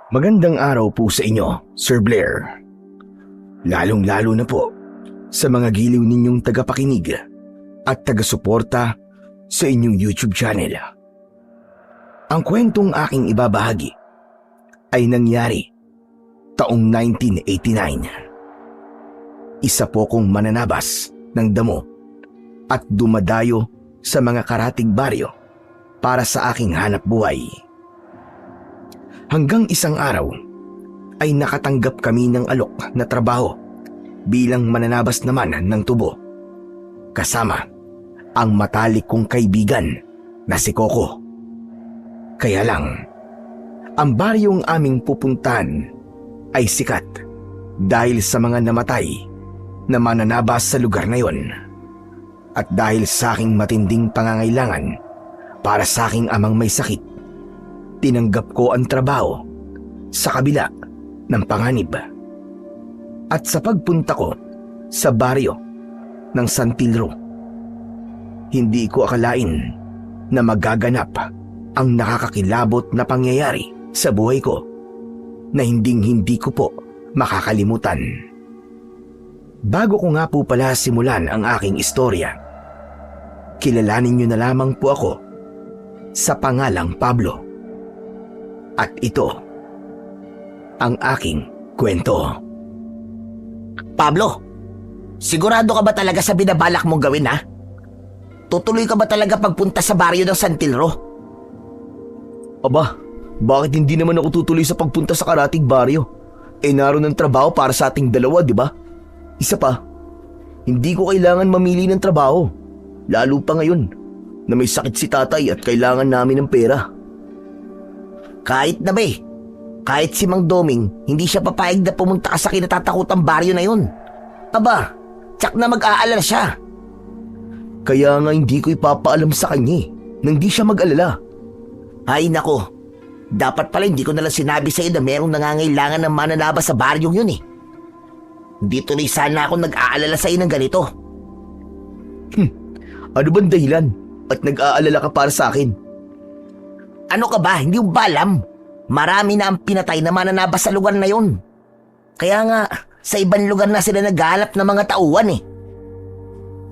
Magandang araw po sa inyo, Sir Blair. Lalong-lalo na po sa mga giliw ninyong tagapakinig at tagasuporta sa inyong YouTube channel. Ang kwentong aking ibabahagi ay nangyari taong 1989. Isa po kong mananabas ng damo at dumadayo sa mga karatig baryo para sa aking hanap buhay. Hanggang isang araw ay nakatanggap kami ng alok na trabaho bilang mananabas naman ng tubo. Kasama ang matalik kong kaibigan na si Coco. Kaya lang, ang baryong aming pupuntahan ay sikat dahil sa mga namatay na mananabas sa lugar na yon. At dahil sa aking matinding pangangailangan para sa aking amang may sakit, tinanggap ko ang trabaho sa kabila ng panganib. At sa pagpunta ko sa baryo ng Santilro, hindi ko akalain na magaganap ang nakakakilabot na pangyayari sa buhay ko na hindi ko po makakalimutan. Bago ko nga po pala simulan ang aking istorya, kilalanin niyo na lamang po ako sa pangalang Pablo. At ito ang aking kwento. Pablo, sigurado ka ba talaga sa binabalak mong gawin, ha? Tutuloy ka ba talaga pagpunta sa baryo ng Santilro? Aba, bakit hindi naman ako tutuloy sa pagpunta sa karatig baryo? Naroon ng trabaho para sa ating dalawa, di ba? Isa pa, hindi ko kailangan mamili ng trabaho. Lalo pa ngayon na may sakit si tatay at kailangan namin ng pera. Kahit na ba kahit si Mang Doming, hindi siya papayag na pumunta ka sa kinatatakutang baryo na yun. Aba, tsak na mag-aalala siya. Kaya nga hindi ko ipapaalam sa kanya nang di siya mag-alala. Ay nako, dapat pala hindi ko nalang sinabi sa iyo na merong nangangailangan ng mananabas sa baryong yun eh. Hindi tuloy sana ako nag-aalala sa iyo ng ganito. Ano bang dahilan at nag-aalala ka para sa akin? Ano ka ba? Hindi mo ba alam? Marami na ang pinatay na mananabas sa lugar na yun. Kaya nga, sa ibang lugar na sila naghahanap ng mga tauhan eh.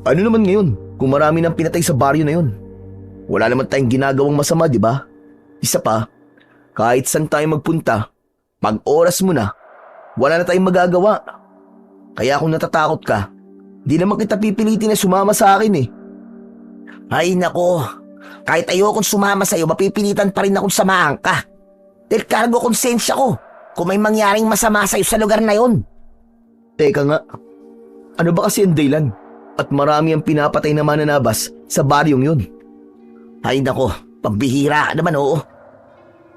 Ano naman ngayon kung marami nang pinatay sa baryo na yun? Wala naman tayong ginagawang masama, di ba? Isa pa, kahit saan tayo magpunta, pag oras mo na, wala na tayong magagawa. Kaya kung natatakot ka, di naman kita pipilitin na sumama sa akin eh. Ay nako, kahit ayokong sumama sa'yo, mapipilitan pa rin akong samahan ka. Dahil kargo konsensya ko kung may mangyaring masama sa'yo sa lugar na yon. Teka nga, ano ba kasi ang dahilan? At marami ang pinapatay na mananabas sa baryong yun. Ay nako, pambihira ka naman, oo.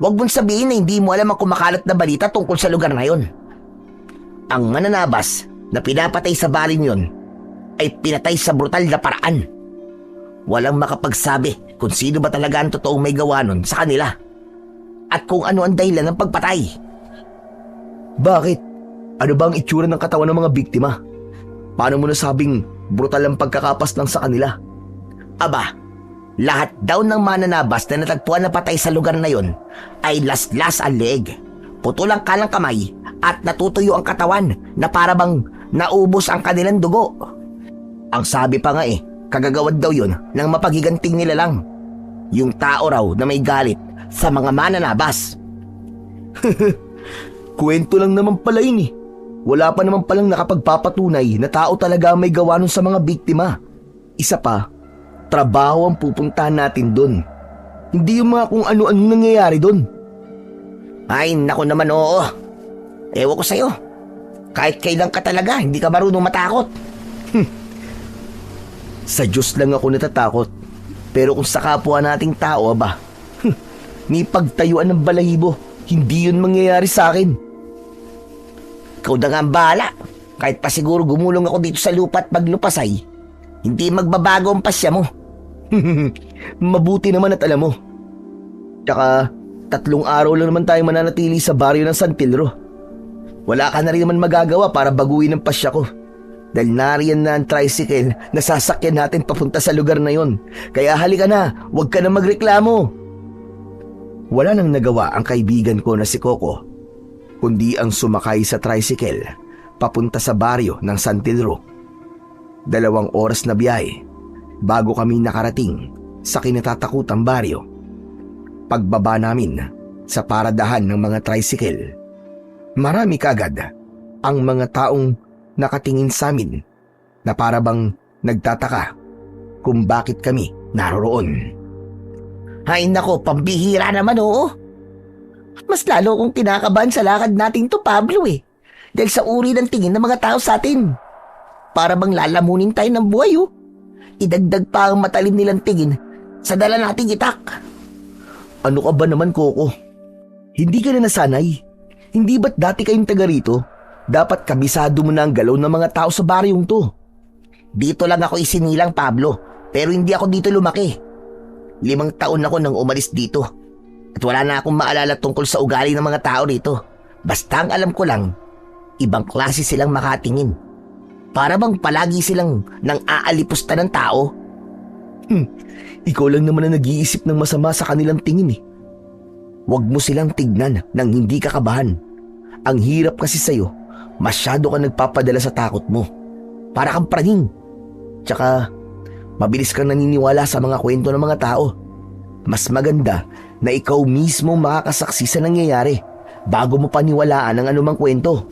Huwag mong sabihin na hindi mo alam ang kumakalat na balita tungkol sa lugar na yon. Ang mananabas na pinapatay sa baryong yon ay pinatay sa brutal na paraan. Walang makapagsabi kung sino ba talaga ang totoong may gawa nun sa kanila at kung ano ang dahilan ng pagpatay. Bakit? Ano ba ang itsura ng katawan ng mga biktima? Paano mo nasabing brutal ang pagkakapas lang sa kanila? Aba, lahat daw ng mananabas na natagpuan na patay sa lugar na yon ay laslas ang leeg, putol ang kalang kamay at natutuyo ang katawan na para bang naubos ang kanilang dugo. Ang sabi pa nga kagagawad daw yun ng mapaghiganting nila lang. Yung tao raw na may galit sa mga mananabas. Kwento lang naman pala yun eh. Wala pa naman palang nakapagpapatunay na tao talaga may gawa nun sa mga biktima. Isa pa, trabaho ang pupuntahan natin dun. Hindi yung mga kung ano-ano nangyayari dun. Ay naku naman, oo. Ewan ko sa'yo. Kahit kailan ka talaga, hindi ka marunong matakot. Sa Diyos lang ako natatakot. Pero kung sa kapwa nating tao, may pagtayuan ng balahibo, hindi yun mangyayari sa akin. Ikaw na nga ang bahala. Kahit pa siguro gumulong ako dito sa lupa at maglupasay, hindi magbabago ang pasya mo. Mabuti naman at alam mo. Tsaka 3 araw lang naman tayo mananatili sa baryo ng Santilro. Wala ka na rin naman magagawa para baguhin ang pasya ko. Dahil nariyan na ang tricycle na sasakyan natin papunta sa lugar na yon. Kaya halika na, huwag ka na magreklamo. Wala nang nagawa ang kaibigan ko na si Coco kundi ang sumakay sa tricycle papunta sa baryo ng San Pedro. 2 oras na biyahe bago kami nakarating sa kinatatakutang baryo. Pagbaba namin sa paradahan ng mga tricycle, marami kagad ang mga taong nakatingin sa amin na para bang nagtataka kung bakit kami naroroon. Hay nako, pambihira naman oo. Mas lalo kong kinakabahan sa lakad natin to, Pablo eh. Dahil sa uri ng tingin ng mga tao sa atin. Para bang lalamunin tayo ng buhay oh. Idagdag pa ang matalim nilang tingin sa dala nating itak. Ano ka ba naman, Coco? Hindi ka na nasanay? Hindi ba't dati kayong taga rito? Dapat kabisado mo na ang galaw ng mga tao sa baryong to. Dito lang ako isinilang, Pablo. Pero hindi ako dito lumaki. 5 taon ako nang umalis dito. At wala na akong maalala tungkol sa ugali ng mga tao rito. Basta ang alam ko lang, ibang klase silang makatingin. Para bang palagi silang nang aalipusta ng tao. Ikaw lang naman na nag-iisip ng masama sa kanilang tingin eh. Huwag mo silang tignan nang hindi kakabahan. Ang hirap kasi sa'yo, masyado ka nagpapadala sa takot mo. Para kang praning. Tsaka, mabilis kang naniniwala sa mga kwento ng mga tao. Mas maganda na ikaw mismo makakasaksi sa nangyayari bago mo paniwalaan ang anumang kwento.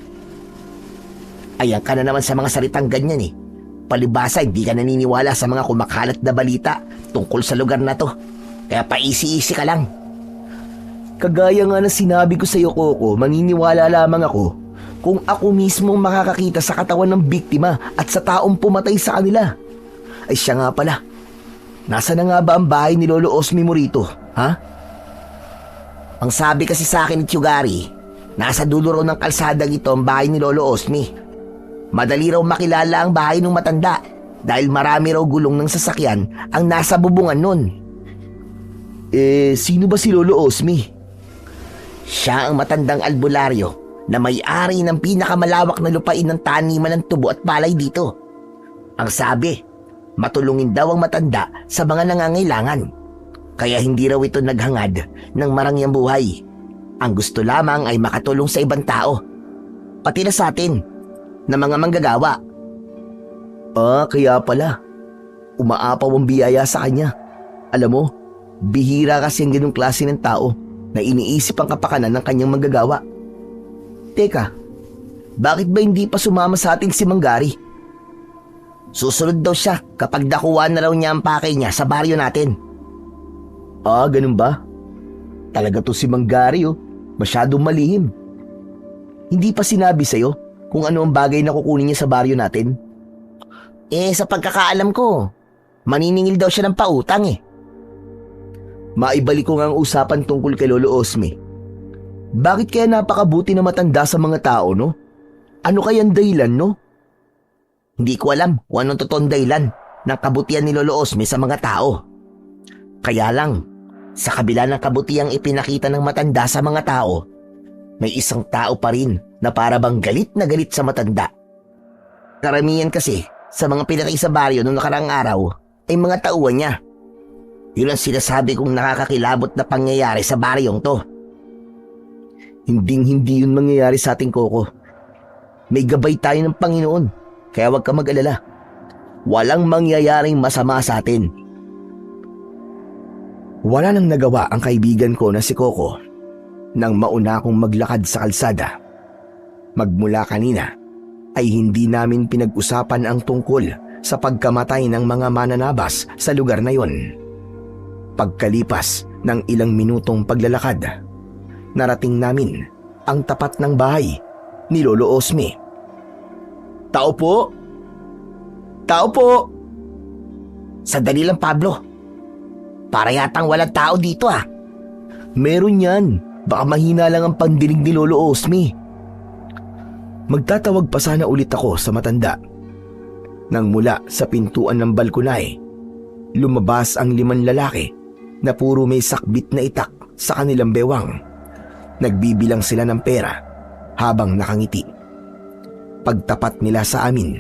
Ayan ka na naman sa mga salitang ganyan eh. Palibasa hindi ka naniniwala sa mga kumakalat na balita tungkol sa lugar na to. Kaya paisi-isi ka lang. Kagaya nga na sinabi ko sa iyo, Coco, maniniwala lamang ako kung ako mismo makakakita sa katawan ng biktima at sa taong pumatay sa kanila. Ay siya nga pala. Nasa na nga ba ang bahay ni Lolo Osmi mo rito, ha? Ang sabi kasi sa akin ni Tiyugari, nasa dulo raw ng kalsadang ito ang bahay ni Lolo Osmi. Madali raw makilala ang bahay ng matanda dahil marami raw gulong ng sasakyan ang nasa bubungan nun. Sino ba si Lolo Osmi? Siya ang matandang albularyo na may-ari ng pinakamalawak na lupain ng taniman ng tubo at palay dito. Ang sabi, matulungin daw ang matanda sa mga nangangailangan. Kaya hindi raw ito naghangad ng marangyang buhay. Ang gusto lamang ay makatulong sa ibang tao. Pati na sa atin, na mga manggagawa. Kaya pala. Umaapaw ang biyaya sa kanya. Alam mo, bihira kasi ang ganung klase ng tao na iniisip ang kapakanan ng kanyang manggagawa. Teka, bakit ba hindi pa sumama sa atin si Manggari? Susunod daw siya kapag nakuha na raw niya ang pakay niya sa baryo natin. Ganun ba? Talaga to si Manggari oh. Masyadong malihim. Hindi pa sinabi sa'yo kung ano ang bagay na kukunin niya sa baryo natin? Sa pagkakaalam ko, maniningil daw siya ng pautang eh. Maibalik ko nga ang usapan tungkol kay Lolo Osmi. Bakit kaya napakabuti na matanda sa mga tao, no? Ano kayang dahilan, no? Hindi ko alam kung anong totoong dahilan ng kabutihan ni Lolo Osmi sa mga tao. Kaya lang, sa kabila ng kabutihang ipinakita ng matanda sa mga tao, may isang tao pa rin na para bang galit na galit sa matanda. Karamihan kasi sa mga pinatay sa baryo noong nakaraang araw ay mga tauhan niya. Yun ang sinasabi kong nakakakilabot na pangyayari sa baryong to. Hinding-hindi yun mangyayari sa ating Coco. May gabay tayo ng Panginoon, kaya huwag ka mag-alala. Walang mangyayaring masama sa atin. Wala nang nagawa ang kaibigan ko na si Coco nang mauna akong maglakad sa kalsada. Magmula kanina ay hindi namin pinag-usapan ang tungkol sa pagkamatay ng mga mananabas sa lugar na yon. Pagkalipas ng ilang minutong paglalakad, narating namin ang tapat ng bahay ni Lolo Osmi. Tao po! Tao po! Sandali lang, Pablo. Para yatang walang tao dito ah. Meron yan. Baka mahina lang ang pandinig ni Lolo Osmi. Magtatawag pa sana ulit ako sa matanda. Nang mula sa pintuan ng balkonay, lumabas ang 5 lalaki na puro may sakbit na itak sa kanilang bewang. Nagbibilang sila ng pera habang nakangiti. Pagtapat nila sa amin,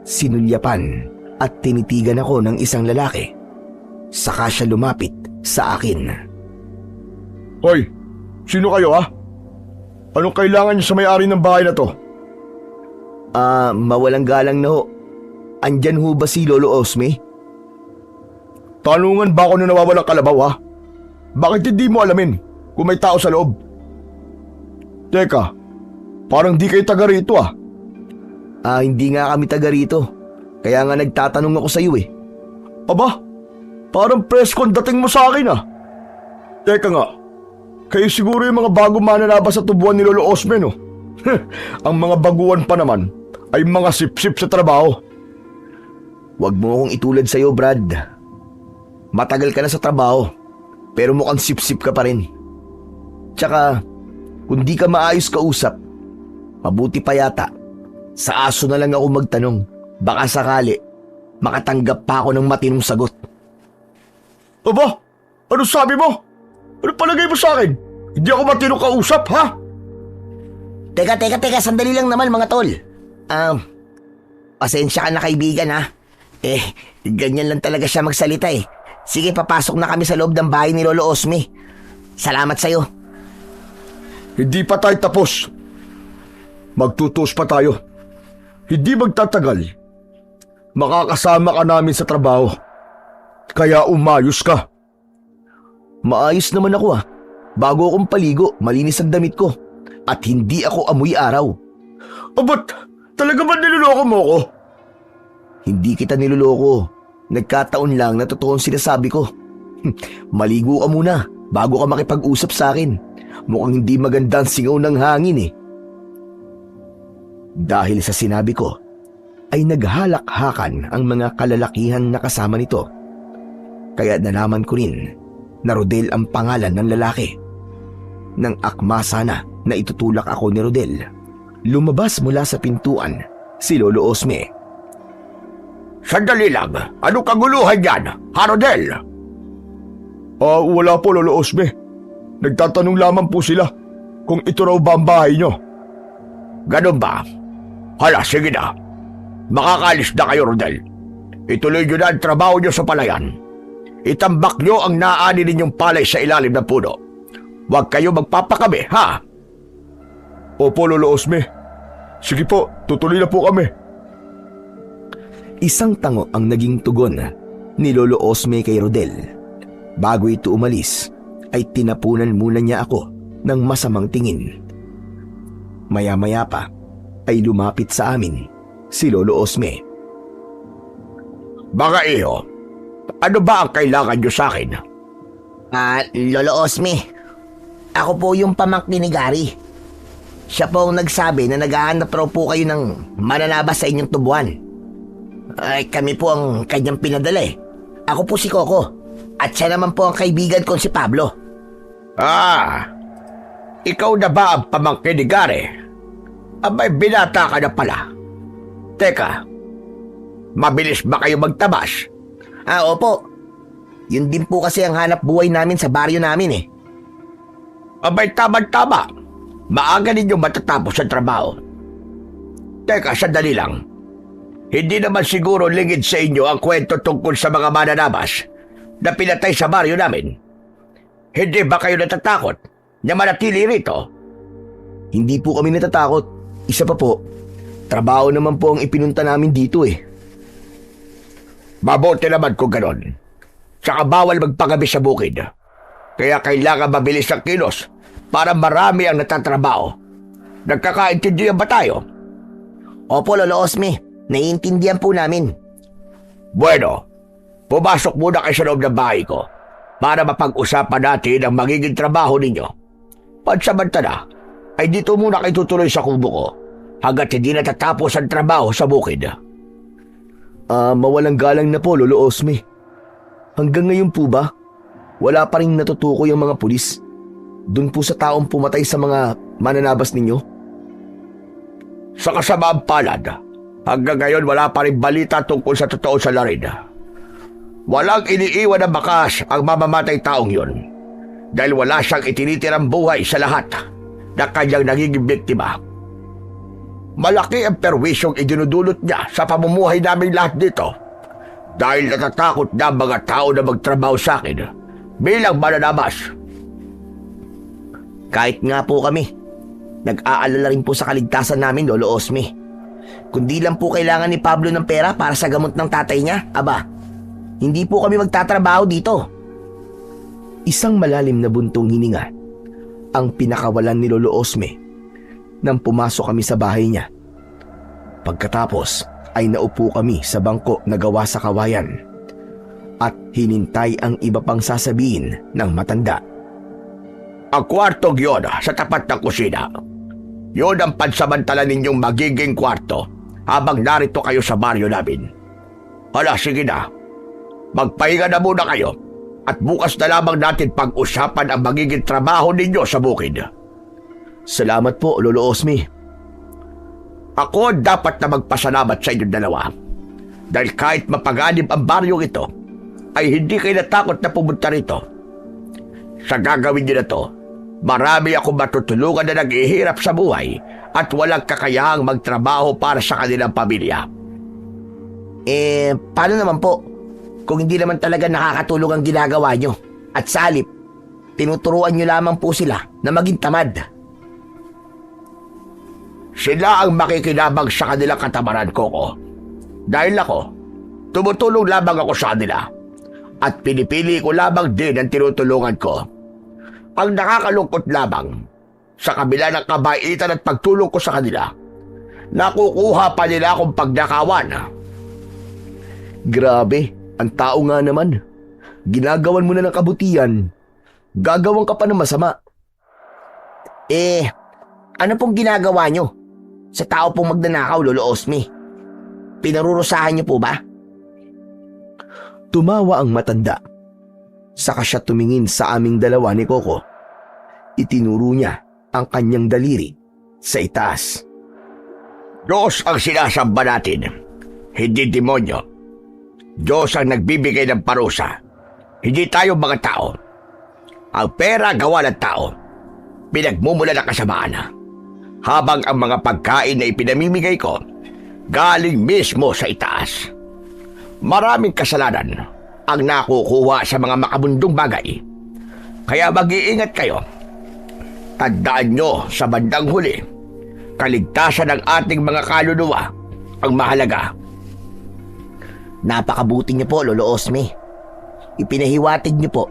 sinulyapan at tinitigan ako ng isang lalaki. Saka siya lumapit sa akin. Hoy! Sino kayo Anong kailangan niyo sa may-ari ng bahay na to? Mawalang galang na ho. Andyan ho ba si Lolo Osme? Tanungan ba ako na nawawalang kalabaw ha? Bakit hindi mo alamin kung may tao sa loob? Teka, parang di kayo taga rito ah. Hindi nga kami taga rito. Kaya nga nagtatanong ako sa iyo eh. Aba, parang presko ang dating mo sa akin ah. Teka nga, kayo siguro yung mga bagong mananabas sa tubuan ni Lolo Osme no? Ang mga baguhan pa naman ay mga sip-sip sa trabaho. Huwag mo akong itulad sa iyo, Brad. Matagal ka na sa trabaho, pero mukhang sip-sip ka pa rin. Tsaka, kung di ka maayos kausap, mabuti pa yata, sa aso na lang ako magtanong. Baka sakali, makatanggap pa ako ng matinong sagot. Aba, ano sabi mo? Ano palagay mo sa akin? Hindi ako matinong kausap ha? Teka, sandali lang naman mga tol. Pasensya ka na kaibigan ha. Ganyan lang talaga siya magsalita eh. Sige, papasok na kami sa loob ng bahay ni Lolo Osme. Salamat sa'yo. Hindi pa tayo tapos. Magtutos pa tayo. Hindi magtatagal. Makakasama ka namin sa trabaho. Kaya umayos ka. Maayos naman ako ah. Bago akong paligo, malinis ang damit ko. At hindi ako amoy araw. Ba't talaga ba niloloko mo ko? Hindi kita niloloko. Nagkataon lang na totoo ang sinasabi ko. Maligo ka muna bago ka makipag-usap sa akin. Mukhang hindi maganda ang singaw ng hangin eh. Dahil sa sinabi ko, ay naghalakhakan ang mga kalalakihan na kasama nito. Kaya nalaman ko rin na Rodel ang pangalan ng lalaki. Nang akma sana na itutulak ako ni Rodel, lumabas mula sa pintuan si Lolo Osme. Sandali lang, ano kaguluhan yan, Harodel? Wala po Lolo Osme. Nagtatanong lamang po sila kung ito raw ba ang bahay nyo. Ganun ba? Hala, sige na. Makakalis na kayo, Rodel. Ituloy nyo na ang trabaho nyo sa palayan. Itambak nyo ang naani ninyong palay sa ilalim ng puno. Huwag kayo magpapakabi, ha? Opo, Lolo Osme. Sige po, tutuloy na po kami. Isang tango ang naging tugon ni Lolo Osme kay Rodel. Bago ito umalis, ay tinapunan muna niya ako ng masamang tingin. Maya-maya pa ay lumapit sa amin si Lolo Osme. Mga iyo, ano ba ang kailangan nyo sa akin? Lolo Osme, ako po yung pamangkin ni Gary. Siya po ang nagsabi na naghahanap raw po kayo ng mananabas sa inyong tubuan. Ay, kami po ang kanyang pinadala eh. Ako po si Coco. At siya naman po ang kaibigan ko si Pablo. Ikaw na ba ang pamangkin ni Gary? Abay, binata ka na pala. Teka, mabilis ba kayo magtabas? Opo. Yun din po kasi ang hanap buhay namin sa baryo namin eh. Abay, tama-tama. Maaga ninyo matatapos ang trabaho. Teka, sandali lang. Hindi naman siguro lingid sa inyo ang kwento tungkol sa mga mananabas na pinatay sa baryo namin. Hindi ba kayo natatakot na manatili rito? Hindi po kami natatakot. Isa pa po, trabaho naman po ang ipinunta namin dito eh. Mabuti naman kung ganon. Tsaka bawal magpagabi sa bukid. Kaya kailangan mabilis ang kilos para marami ang natatrabaho. Nagkakaintindihan ba tayo? Opo, Lolo Osme. Naiintindihan po namin. Bueno, pumasok muna kayo sa loob ng bahay ko para mapag-usapan natin ang magiging trabaho ninyo. Pansamantala, ay dito muna kayo tutuloy sa kubo ko hanggat hindi natatapos ang trabaho sa bukid. Mawalang galang na po, Lolo Osme. Hanggang ngayon po ba, wala pa rin natutukoy ang mga pulis dun po sa taong pumatay sa mga mananabas ninyo? Sa kasamaang palad, hanggang ngayon wala pa rin balita tungkol sa totoo sa larin. Walang iniiwan na bakas ang mamamatay taong yun dahil wala siyang itinitirang buhay sa lahat na kanyang nagiging biktima. Malaki ang perwisyong idinudulot niya sa pamumuhay namin lahat dito dahil natatakot na mga tao na magtrabaho sa akin bilang mananabas. Kahit nga po kami, Nag-aalala rin po sa kaligtasan namin, Lolo Osme. Kundi lang po kailangan ni Pablo ng pera para sa gamot ng tatay niya, aba, hindi po kami magtatrabaho dito. Isang malalim na buntong hininga ang pinakawalan ni Lolo Osme nang pumasok kami sa bahay niya. Pagkatapos ay naupo kami sa bangko na gawa sa kawayan at hinintay ang iba pang sasabihin ng matanda. Ang kwartong yun sa tapat ng kusina. Yun ang pansamantala ninyong magiging kwarto habang narito kayo sa baryo namin. Hala, sige na. Magpahinga na muna kayo at bukas na lamang natin pag-usapan ang magiging trabaho ninyo sa bukid. Salamat po, Lolo Osme. Ako dapat na magpasalamat sa inyong dalawa. Dahil kahit mapaganib ang baryong ito, ay hindi kayo natakot na pumunta rito. Sa gagawin niyo na to, marami akong matutulungan na naghihirap sa buhay at walang kakayahang magtrabaho para sa kanilang pamilya. Paano naman po? Kung hindi naman talaga nakakatulong ang ginagawa nyo at sa halip, tinuturuan nyo lamang po sila na maging tamad. Sila ang makikinabang sa kanilang katamaran, Koko. Dahil ako, tumutulong lamang ako sa kanila at pinipili ko lamang din ang tinutulungan ko. Ang nakakalungkot lamang, sa kabila ng kabaitan at pagtulong ko sa kanila, nakukuha pa nila akong pagnakawan. Grabe, ang tao nga naman. Ginagawan mo na ng kabutihan, gagawan ka pa ng masama. Ano pong ginagawa nyo sa tao pong magnanakaw, Lolo Osme? Pinarurusahan nyo po ba? Tumawa ang matanda. Saka siya tumingin sa aming dalawa ni Coco. Itinuro niya ang kanyang daliri sa itaas. Diyos ang sinasamba natin, hindi demonyo. Diyos ang nagbibigay ng parusa, hindi tayo mga tao. Ang pera gawa ng tao, pinagmumula ng kasamaan. Habang ang mga pagkain na ipinamimigay ko, galing mismo sa itaas. Maraming kasalanan ang nakukuha sa mga makabundong bagay. Kaya mag-iingat kayo. Tandaan nyo sa bandang huli, kaligtasan ng ating mga kaluluwa ang mahalaga. Napakabuti niyo po, Lolo Osme. Ipinahiwatig niyo po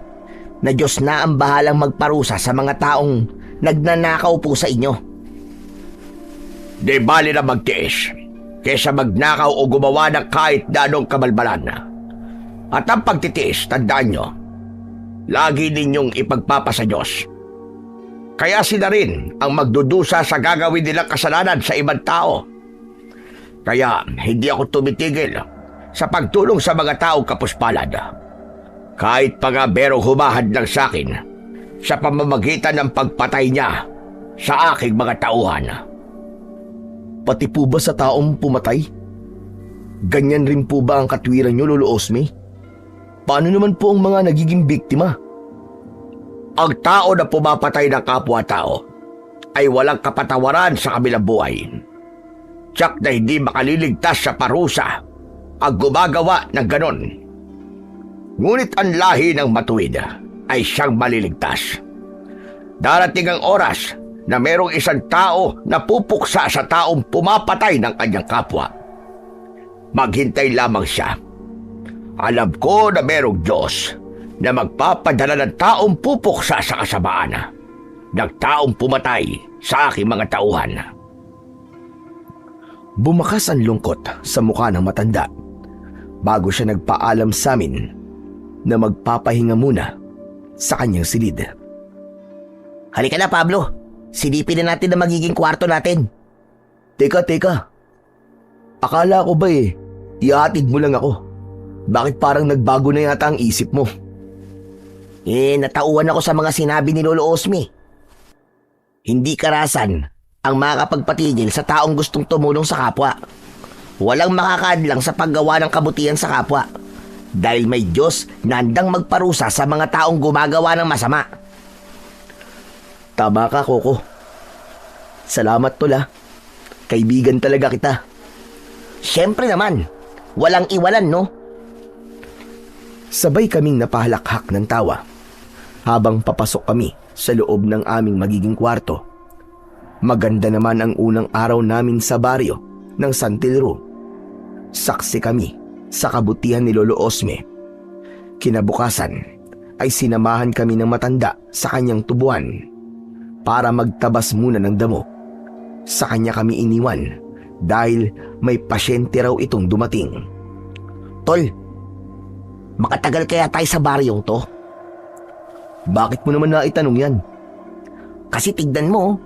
na Diyos na ang bahalang magparusa sa mga taong nagnanakaw po sa inyo. Di bali na magtiis kesa magnakaw o gumawa ng kahit na anong kabalbalan. At ang pagtitiis, tandaan nyo, lagi ninyong ipagpapasa Diyos. Kaya sila rin ang magdudusa sa gagawin nilang kasalanan sa ibang tao. Kaya hindi ako tumitigil sa pagtulong sa mga taong kapuspalad. Kahit pa nga merong humahad lang sa akin sa pamamagitan ng pagpatay niya sa aking mga tauhan. Pati po ba sa taong pumatay? Ganyan rin po ba ang katwiran niyo, Lolo Osme? Paano naman po ang mga nagiging biktima? Ang tao na pumapatay ng kapwa-tao ay walang kapatawaran sa kabilang buhay. Tiyak na hindi makaliligtas sa parusa ang gumagawa ng ganon. Ngunit ang lahi ng matuwid ay siyang maliligtas. Darating ang oras na merong isang tao na pupuksa sa taong pumapatay ng kanyang kapwa. Maghintay lamang siya. Alam ko na merong Diyos na magpapadala ng taong pupuksa sa kasamaan ng taong pumatay sa aking mga tauhan. Bumakas ang lungkot sa mukha ng matanda bago siya nagpaalam sa amin na magpapahinga muna sa kanyang silid. Halika na, Pablo. Silipin na natin ang magiging kwarto natin. Teka. Akala ko ba ihatid mo lang ako? Bakit parang nagbago na yata ang isip mo? Natauhan ako sa mga sinabi ni Lolo Osme. Hindi karasan ang makakapagpatigil sa taong gustong tumulong sa kapwa. Walang makakadlang sa paggawa ng kabutihan sa kapwa. Dahil may Diyos na handang magparusa sa mga taong gumagawa ng masama. Tama ka, Coco. Salamat tol ha. Kaibigan talaga kita. Siyempre naman, walang iwalan, no? Sabay kaming napahalakhak ng tawa habang papasok kami sa loob ng aming magiging kwarto. Maganda naman ang unang araw namin sa baryo ng San Telro. Saksi kami sa kabutihan ni Lolo Osme. Kinabukasan ay sinamahan kami ng matanda sa kanyang tubuan para magtabas muna ng damo. Sa kanya kami iniwan dahil may pasyente raw itong dumating. Tol, makatagal kaya tayo sa baryong to? Bakit mo naman naitanong yan? Kasi tignan mo,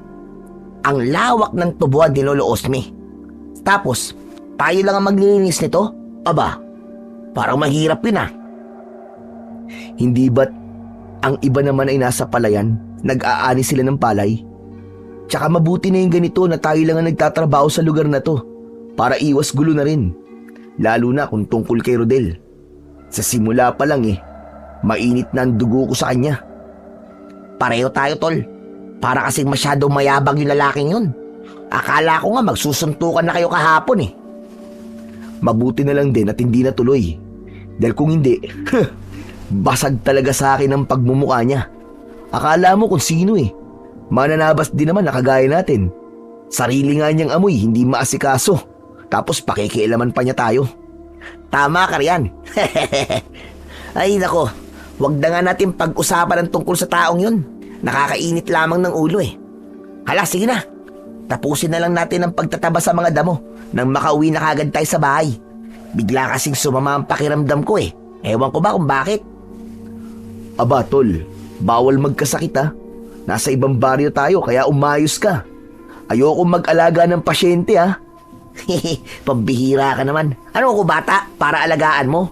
ang lawak ng tubuan ni Lolo Osme. Tapos, tayo lang ang maglilinis nito? Aba, parang mahirap yun ah. Hindi ba't ang iba naman ay nasa palayan, nag-aani sila ng palay? Tsaka mabuti na yung ganito na tayo lang ang nagtatrabaho sa lugar na to para iwas gulo na rin. Lalo na kung tungkol kay Rodel. Sa simula pa lang mainit na ang dugo ko sa kanya. Pareho tayo, tol. Para kasing masyadong mayabang yung lalaking yun. Akala ko nga magsusuntukan na kayo kahapon eh. Mabuti na lang din at hindi natuloy. Dahil kung hindi, basag talaga sa akin ang pagmumukha niya. Akala mo kung sino Mananabas din naman na kagaya natin. Sarili nga niyang amoy, hindi maasikaso. Tapos pakikialaman pa niya tayo. Tama ka riyan. Ay nako, wag na nga natin pag-usapan ang tungkol sa taong yun. Nakakainit lamang ng ulo eh. Hala, sige na. Tapusin na lang natin ang pagtataba sa mga damo nang makauwi na kagad tayo sa bahay. Bigla kasing sumama ang pakiramdam ko eh. Ewan ko ba kung bakit. Aba tol, bawal magkasakit Nasa ibang baryo tayo kaya umayos ka. Ayoko mag-alaga ng pasyente Pambihira ka naman. Ano ko bata para alagaan mo?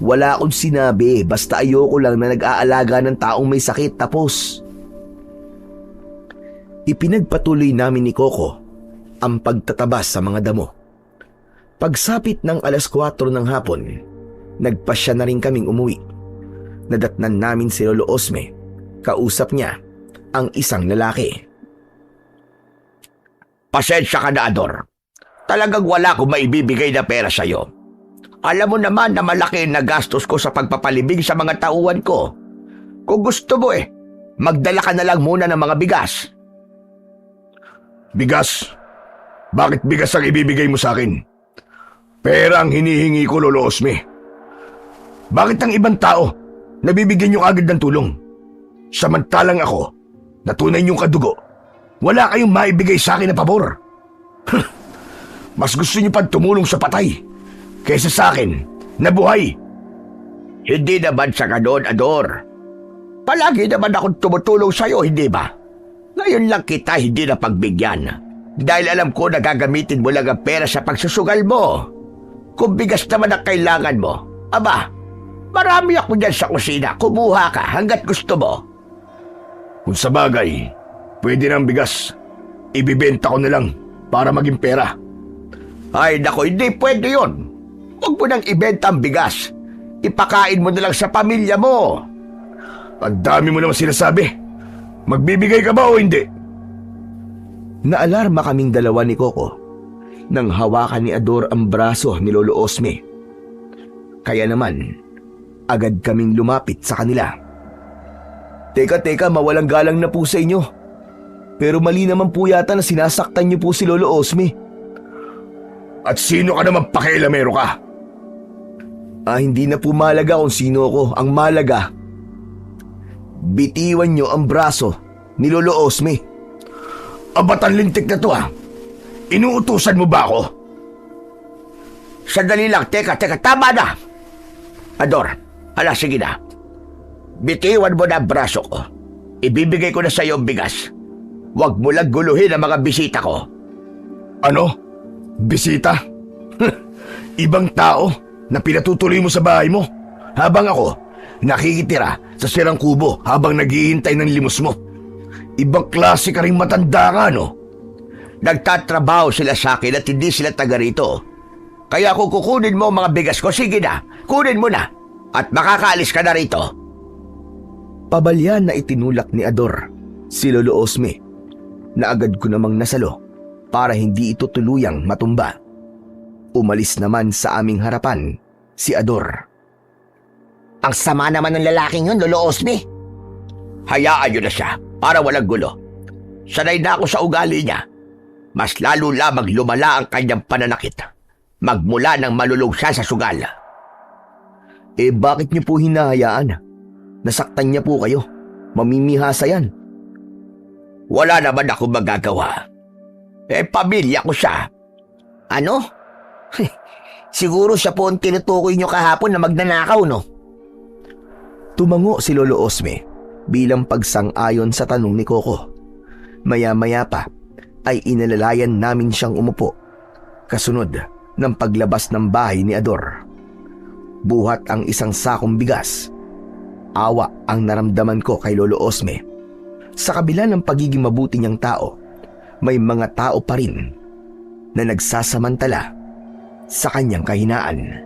Wala akong sinabi, basta ayoko lang na nag-aalaga ng taong may sakit tapos. Ipinagpatuloy namin ni Coco ang pagtatabas sa mga damo. Pagsapit ng 4:00 ng hapon, nagpasya na rin kaming umuwi. Nadatnan namin si Lolo Osme. Kausap niya ang isang lalaki. Pasensya ka na, Ador. Talagang wala akong maibibigay na pera sa'yo. Alam mo naman na malaki na gastos ko sa pagpapalibing sa mga tauhan ko. Kung gusto mo magdala ka na lang muna ng mga bigas. Bigas? Bakit bigas ang ibibigay mo sa akin? Pera ang hinihingi ko, Lolo Osme. Bakit ang ibang tao nabibigyan niyo agad ng tulong? Samantalang ako, na tunay niyong kadugo, wala kayong maibigay sa akin na pabor. Mas gusto niyo pa tumulong sa patay kaysa sa akin na buhay. Hindi naman sa ganon, Ador. Palagi naman akong tumutulong sa'yo, hindi ba? Ngayon lang kita hindi na pagbigyan. Dahil alam ko na gagamitin mo lang ang pera sa pagsusugal mo. Kung bigas naman ang kailangan mo, aba, marami ako dyan sa kusina. Kumuha ka hanggat gusto mo. Kung sa bagay, pwede ng bigas. Ibibenta ko na lang para maging pera. Ay nako, hindi pwede yun. Huwag mo nang ibenta ang bigas. Ipakain mo na lang sa pamilya mo. Ang dami mo naman sinasabi. Magbibigay ka ba o hindi? Naalarma kaming dalawa ni Coco nang hawakan ni Ador ang braso ni Lolo Osme. Kaya naman, agad kaming lumapit sa kanila. Teka, mawalang galang na po sa inyo. Pero mali naman po yata na sinasaktan niyo po si Lolo Osme. At sino ka naman pakialamero ka? Hindi na po malaga kung sino ako. Ang malaga, bitiwan niyo ang braso ni Lolo Osme. Abatan lintik na to Inuutusan mo ba ako? Sandali lang, teka, tama na. Ador, hala sige na. Bitiwan mo na ang braso ko. Ibibigay ko na sa iyo ang bigas. Huwag mo lang guluhin ang mga bisita ko. Ano? Bisita? Ibang tao na pinatutuloy mo sa bahay mo, habang ako nakikitira sa sirang kubo habang naghihintay ng limos mo. Ibang klase ka rin matanda ka, no? Nagtatrabaho sila sa akin at hindi sila taga rito. Kaya kung kukunin mo ang mga bigas ko, sige na, kunin mo na. At makakaalis ka na rito. Pabalyan na itinulak ni Ador si Lolo Osme na agad ko namang nasalo para hindi ito tuluyang matumba. Umalis naman sa aming harapan si Ador. Ang sama naman ng lalaking yun, Lolo Osme. Hayaan nyo na siya para walang gulo. Sanay na ako sa ugali niya. Mas lalo lamang lumala ang kanyang pananakit. Magmula nang malulog siya sa sugal. Bakit niyo po hinahayaan? Nasaktan niya po kayo. Mamimihasa yan. Wala naman ako magagawa. Pamilya ko siya. Ano? Siguro siya po ang tinutukoy nyo kahapon na magnanakaw, no? Tumango si Lolo Osme bilang pagsang-ayon sa tanong ni Coco. Maya-maya pa ay inalalayan namin siyang umupo. Kasunod ng paglabas ng bahay ni Ador. Buhat ang isang sakong bigas. Awa ang naramdaman ko kay Lolo Osme. Sa kabila ng pagiging mabuti niyang tao, may mga tao pa rin na nagsasamantala sa kanyang kahinaan.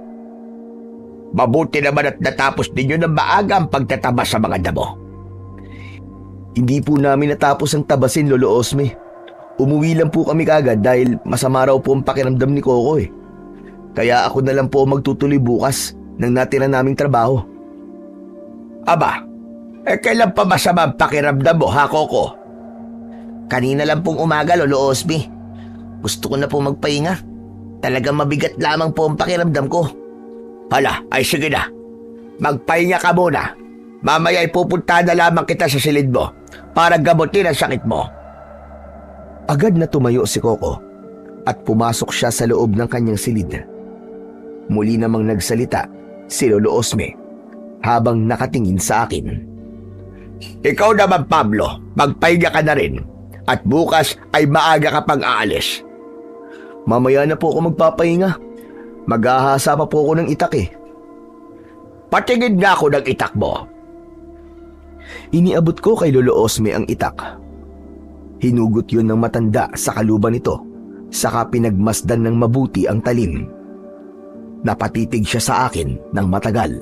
Mabuti naman at natapos ninyo ng maaga ang pagtatabas sa mga damo. Hindi po namin natapos ang tabasin, Lolo Osme. Umuwi lang po kami kagad dahil masama raw po ang pakiramdam ni Coco eh. Kaya ako na lang po magtutuloy bukas ng natira naming trabaho. Aba, kailan pa masama ang pakiramdam mo, ha, Coco? Kanina lang pong umaga, Lolo Osme. Gusto ko na po magpahinga. Talagang mabigat lamang po ang pakiramdam ko. Hala, ay sige na. Magpahinga ka muna. Mamaya ipupunta na lamang kita sa silid mo para gamutin ang sakit mo. Agad na tumayo si Coco at pumasok siya sa loob ng kanyang silid. Muli namang nagsalita si Lolo Osme habang nakatingin sa akin. Ikaw naman, Pablo, magpahinga ka na rin at bukas ay maaga ka pang aalis. Mamaya na po ako magpapahinga. Maghahasa pa po ako ng itak eh. Patingin nga ako ng itak mo. Iniabot ko kay Lolo Osme ang itak. Hinugot yun ng matanda sa kaluban nito, saka pinagmasdan ng mabuti ang talim. Napatitig siya sa akin ng matagal.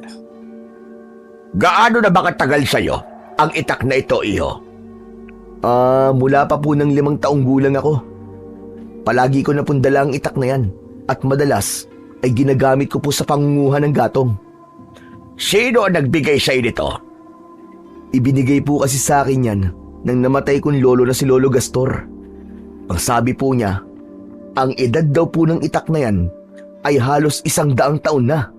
Gaano na ba katagal sa'yo ang itak na ito, iho? Mula pa po ng 5 taong gulang ako. Palagi ko na pundala ang itak na yan at madalas ay ginagamit ko po sa pangunguhan ng gatong. Sino ang nagbigay sa'yo nito? Ibinigay po kasi sa akin yan nang namatay kong lolo na si Lolo Gastor. Ang sabi po niya, ang edad daw po ng itak na yan ay halos 100 taon na.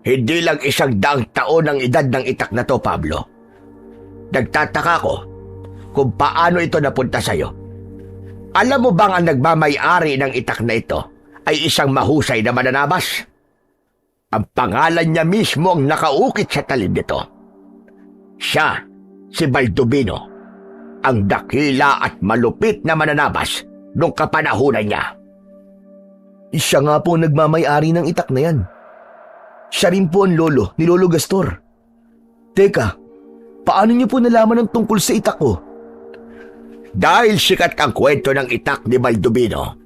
Hindi lang 100 taon ang edad ng itak na to, Pablo. Nagtataka ko kung paano ito napunta sa'yo. Alam mo bang ang nagmamay-ari ng itak na ito ay isang mahusay na mananabas? Ang pangalan niya mismo ang nakaukit sa talim nito. Siya, si Baldubino, ang dakila at malupit na mananabas nung kapanahunan niya. Siya nga po nagmamay-ari ng itak na yan. Siya rin po ang lolo ni Lolo Gastor. Teka, paano niyo po nalaman ang tungkol sa itak ko? Dahil sikat ang kwento ng itak ni Baldubino,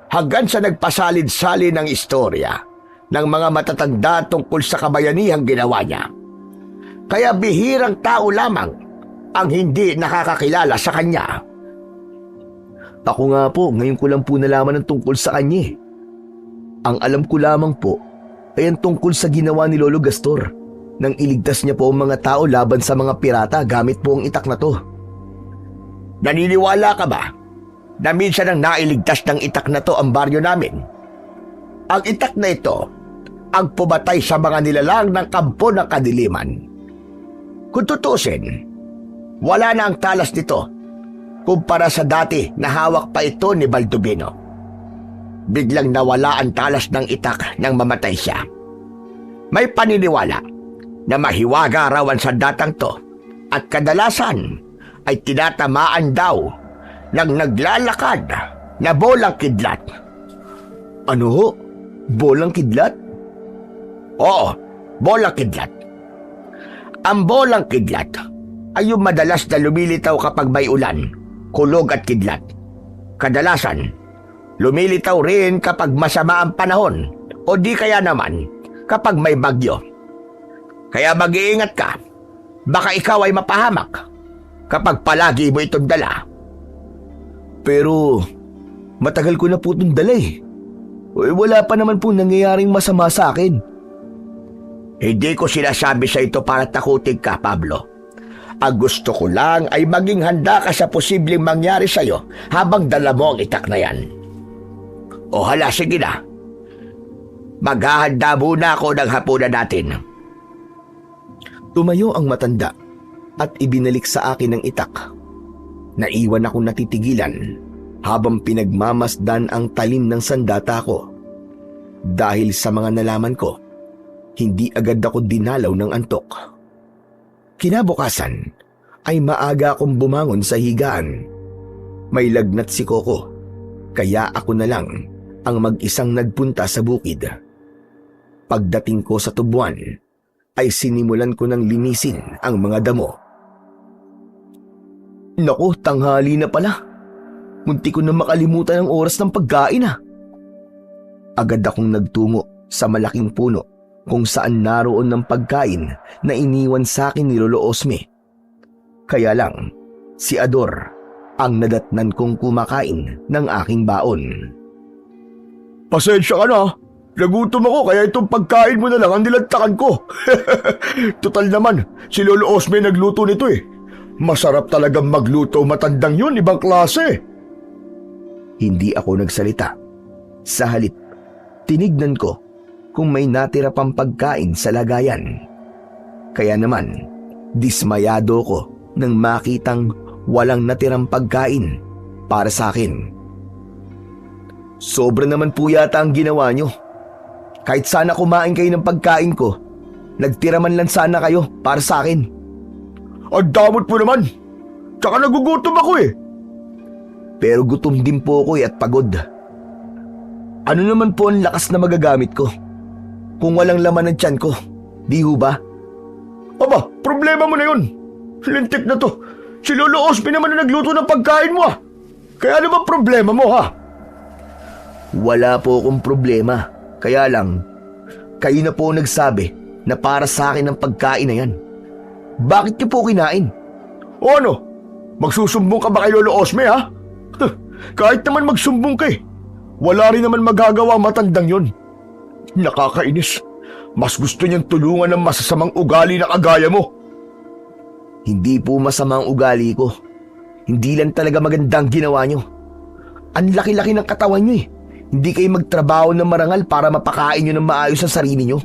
hanggang sa nagpasalid-salin ng istorya ng mga matatanda tungkol sa kabayanihang ginawa niya. Kaya bihirang tao lamang ang hindi nakakakilala sa kanya. Ako nga po, ngayon ko lang po nalaman ang tungkol sa kanya. Ang alam ko lamang po ay ang tungkol sa ginawa ni Lolo Gastor nang iligtas niya po ang mga tao laban sa mga pirata gamit po ang itak na to. Naniniwala ka ba na minsan ang nailigtas ng itak na to ang baryo namin? Ang itak na ito ang pumatay sa mga nilalang ng kampo ng kadiliman. Kung tutusin, wala na ang talas nito kumpara sa dati na hawak pa ito ni Baldubino. Biglang nawala ang talas ng itak nang mamatay siya. May paniniwala na mahiwaga raw ang sandatang to at kadalasan ay tinatamaan daw ng naglalakad na bolang kidlat. Ano ho? Bolang kidlat? Oo, bolang kidlat. Ang bolang kidlat ay yung madalas na lumilitaw kapag may ulan, kulog at kidlat. Kadalasan, lumilitaw rin kapag masama ang panahon o di kaya naman kapag may bagyo. Kaya mag-iingat ka, baka ikaw ay mapahamak kapag palagi mo itong dala. Pero matagal ko na po itong dala eh. Wala pa naman po nangyayaring masama sa akin. Hindi ko sinasabi sa ito para takutin ka, Pablo. Ang gusto ko lang ay maging handa ka sa posibleng mangyari sa'yo habang dala mo ang itak na yan. O hala, sige na. Maghahanda muna ako ng hapunan natin. Tumayo ang matanda at ibinalik sa akin ang itak. Naiwan akong natitigilan habang pinagmamasdan ang talim ng sandata ko. Dahil sa mga nalaman ko, hindi agad ako dinalaw ng antok. Kinabukasan ay maaga akong bumangon sa higaan. May lagnat si Coco, kaya ako na lang ang mag-isang nagpunta sa bukid. Pagdating ko sa tubuan, ay sinimulan ko ng linisin ang mga damo. Naku, tanghali na pala. Munti ko na makalimutan ang oras ng pagkain Agad akong nagtungo sa malaking puno kung saan naroon ng pagkain na iniwan sa akin ni Lolo Osme. Kaya lang, si Ador ang nadatnan kong kumakain ng aking baon. Pasensya ka na. Nagutom ako kaya itong pagkain mo na lang ang nilantakan ko. Total naman, si Lolo Osme nagluto nito eh. Masarap talagang magluto, matandang yun, ibang klase. Hindi ako nagsalita. Sa halip, tinignan ko kung may natira pang pagkain sa lagayan. Kaya naman, dismayado ko nang makitang walang natirang pagkain para sa akin. Sobra naman po yata ang ginawa nyo. Kahit sana kumain kayo ng pagkain ko, nagtira man lang sana kayo para sa akin. Ang damot mo naman. Tsaka nagugutom ako eh. Pero gutom din po ako at pagod. Ano naman po ang lakas na magagamit ko kung walang laman ng tiyan ko, di ho ba? Aba, problema mo na yun. Lintik na to. Si Lolo Osme naman na nagluto ng pagkain mo Kaya ano ba problema mo Wala po akong problema. Kaya lang, kayo na po nagsabi na para sa akin ang pagkain na yan. Bakit niyo po kinain? O ano? Magsusumbong ka ba kay Lolo Osme Kahit naman magsumbong ka wala rin naman magagawa matandang yon. Nakakainis. Mas gusto niyang tulungan ng masasamang ugali na kagaya mo. Hindi po masama ang ugali ko. Hindi lang talaga magandang ginawa niyo. Ang laki-laki ng katawan niyo Hindi kayo magtrabaho ng marangal para mapakain niyo ng maayos ang sarili niyo.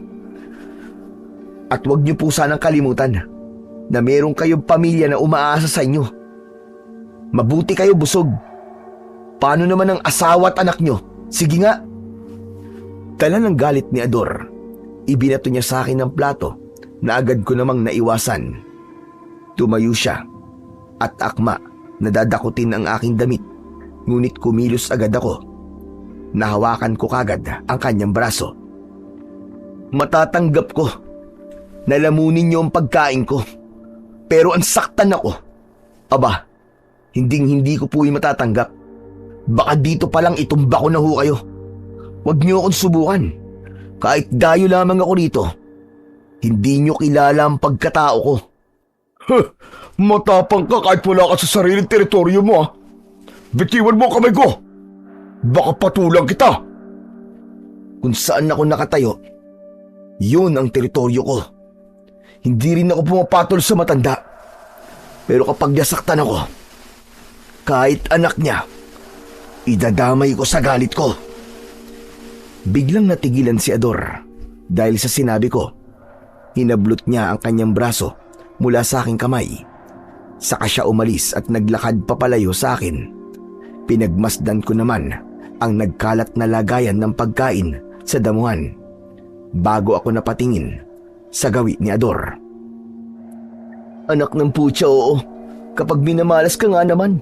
At huwag niyo po sanang kalimutan na meron kayong pamilya na umaasa sa inyo. Mabuti kayo busog. Paano naman ang asawa at anak niyo? Sige nga. Dala ng galit ni Ador, ibinato niya sa akin ng plato na agad ko namang naiwasan. Tumayo siya at akma na dadakutin ang aking damit, ngunit kumilos agad ako. Nahawakan ko kagad ang kanyang braso. Matatanggap ko. Nalamunin niyo ang pagkain ko. Pero ang saktan ako. Aba, hindi ko po yung matatanggap. Baka dito palang itumba ko na ho kayo. Huwag niyo akong subukan. Kahit dayo lamang ako rito, hindi niyo kilala ang pagkatao ko. Matapang ka kahit wala ka sa sariling teritoryo mo Bitiwan mo ang kamay ko. Baka patulang kita. Kung saan ako nakatayo, yun ang teritoryo ko. Hindi rin ako pumapatol sa matanda. Pero kapag nasaktan ako, kahit anak niya, idadamay ko sa galit ko. Biglang natigilan si Ador dahil sa sinabi ko. Hinablot niya ang kanyang braso mula sa aking kamay. Saka siya umalis at naglakad papalayo sa akin. Pinagmasdan ko naman ang nagkalat na lagayan ng pagkain sa damuhan bago ako napatingin sa gawi ni Ador. Anak ng putya, oo. Kapag minamalas ka nga naman.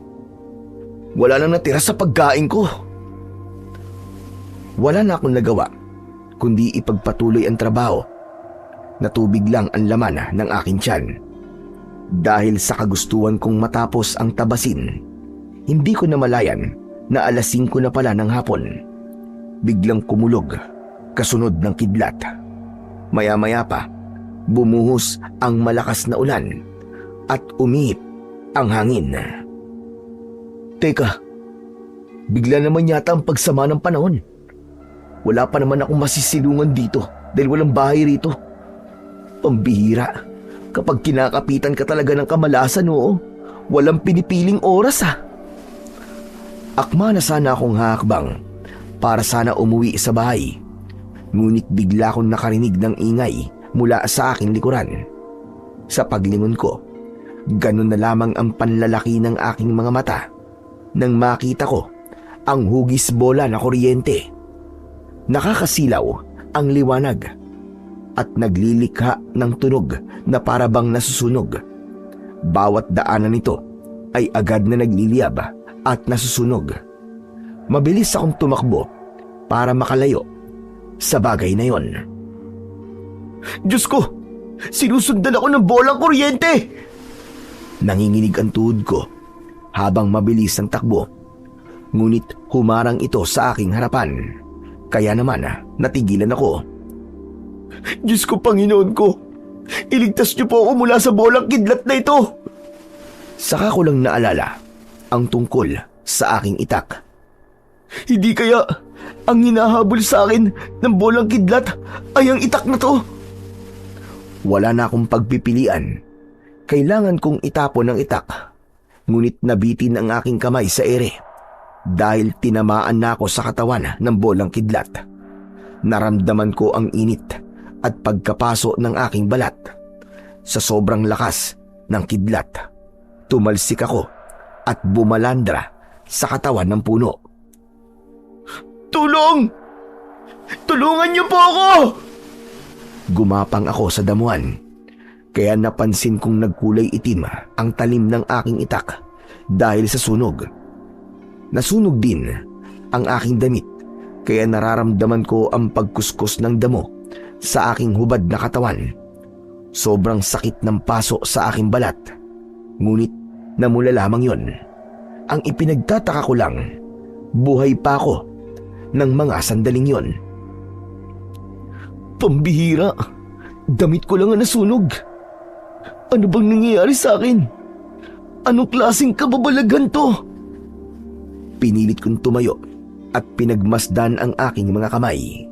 Wala nang natira sa pagkain ko. Wala na akong nagawa kundi ipagpatuloy ang trabaho. Natubig lang ang laman ng aking tiyan. Dahil sa kagustuhan kong matapos ang tabasin, hindi ko namalayan na 5:00 na pala ng hapon. Biglang kumulog, kasunod ng kidlat. Maya-maya pa, bumuhos ang malakas na ulan at umihip ang hangin. Teka, bigla naman yata ang pagsama ng panahon. Wala pa naman akong masisilungan dito dahil walang bahay rito. Pambihira, Kapag kinakapitan ka talaga ng kamalasan, oo, walang pinipiling oras Akma na sana akong hakbang para sana umuwi sa bahay. Ngunit bigla akong nakarinig ng ingay mula sa aking likuran. Sa paglingon ko, ganun na lamang ang panlalaki ng aking mga mata nang makita ko ang hugis bola na kuryente. Nakakasilaw ang liwanag at naglilikha ng tunog na parabang nasusunog. Bawat daanan nito ay agad na nagliliyab at nasusunog. Mabilis akong tumakbo para makalayo sa bagay na yon. Diyos ko! Sinusundan ako ng bolang kuryente! Nanginginig ang tuhod ko habang mabilis ang takbo. Ngunit humarang ito sa aking harapan. Kaya naman natigilan ako. Diyos ko, Panginoon ko! Iligtas niyo po ako mula sa bolang kidlat na ito! Saka ko lang naalala ang tungkol sa aking itak. Hindi kaya ang hinahabol sa akin ng bolang kidlat ay ang itak na to? Wala na akong pagpipilian. Kailangan kong itapon ang itak. Ngunit nabitin ang aking kamay sa ere dahil tinamaan na ako sa katawan ng bolang kidlat. Naramdaman ko ang init at pagkapaso ng aking balat. Sa sobrang lakas ng kidlat, tumalsik ako at bumalandra sa katawan ng puno. Tulong! Tulungan niyo po ako! Gumapang ako sa damuhan, kaya napansin kong nagkulay itim ang talim ng aking itak dahil sa sunog. Nasunog din ang aking damit, kaya nararamdaman ko ang pagkuskus ng damo sa aking hubad na katawan. Sobrang sakit ng paso sa aking balat, ngunit namula lamang yon. Ang ipinagtataka ko lang, buhay pa ako ng mga sandaling yon. Pambihira, damit ko lang ang nasunog. Ano bang nangyayari sa akin? Anong klaseng kababalaghan to? Pinilit kong tumayo at pinagmasdan ang aking mga kamay.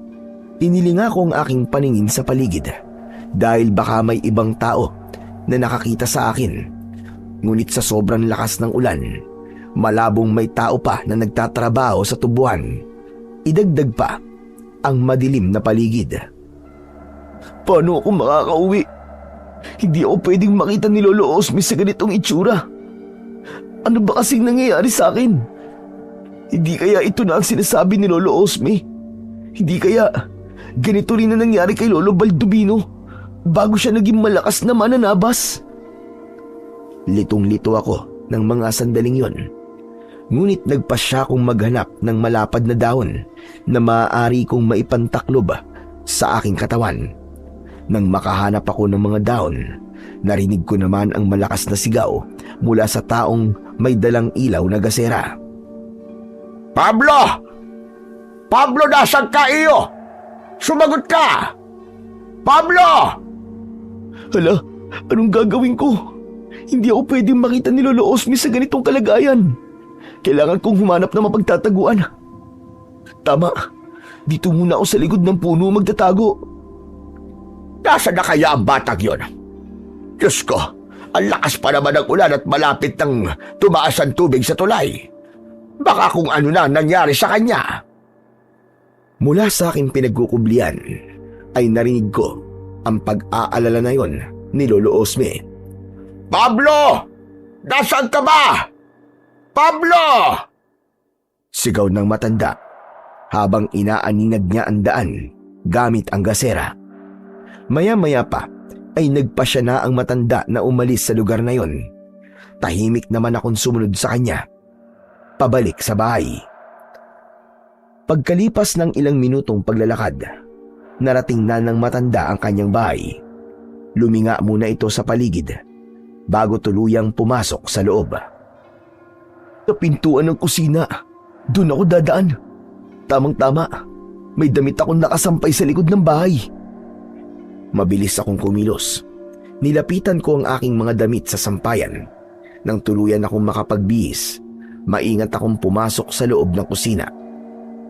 Inilinga ko ang aking paningin sa paligid dahil baka may ibang tao na nakakita sa akin. Ngunit sa sobrang lakas ng ulan, malabong may tao pa na nagtatrabaho sa tubuan. Idagdag pa ang madilim na paligid. Paano ako makakauwi? Hindi ako pwedeng makita ni Lolo Osme sa ganitong itsura. Ano ba kasing nangyayari sa akin? Hindi kaya ito na ang sinasabi ni Lolo Osme? Hindi kaya ganito rin na nangyari kay Lolo Baldubino bago siya naging malakas na mananabas? Litong-lito ako ng mga sandaling yon. Ngunit nagpasya kong maghanap ng malapad na dahon na maaari kong maipantaklob sa aking katawan. Nang makahanap ako ng mga dahon, narinig ko naman ang malakas na sigaw mula sa taong may dalang ilaw na gasera. Pablo! Pablo, nasaan ka iyo? Sumagot ka! Pablo! Hala, anong gagawin ko? Hindi ako pwedeng makita ni Lolo Osme sa ganitong kalagayan. Kailangan kong humanap na mapagtataguan. Tama, dito muna ako sa likod ng puno magtatago. Nasaan na kaya ang batang yon? Diyos ko, ang lakas pa naman ng ulan at malapit nang tumaas ang tubig sa tulay. Baka kung ano na nangyari sa kanya. Mula sa aking pinagkukublian ay narinig ko ang pag-aalala na yon ni Lolo Osme. Pablo! Nasaan ka ba? Pablo! Sigaw ng matanda habang inaaninag niya ang daan gamit ang gasera. Maya-maya pa ay nagpasya na ang matanda na umalis sa lugar na yon. Tahimik naman akong sumunod sa kanya, pabalik sa bahay. Pagkalipas ng ilang minutong paglalakad, narating na ng matanda ang kanyang bahay. Luminga muna ito sa paligid bago tuluyang pumasok sa loob. Sa pintuan ng kusina, doon ako dadaan. Tamang-tama, may damit akong nakasampay sa likod ng bahay. Mabilis akong kumilos. Nilapitan ko ang aking mga damit sa sampayan. Nang tuluyan akong makapagbihis, maingat akong pumasok sa loob ng kusina.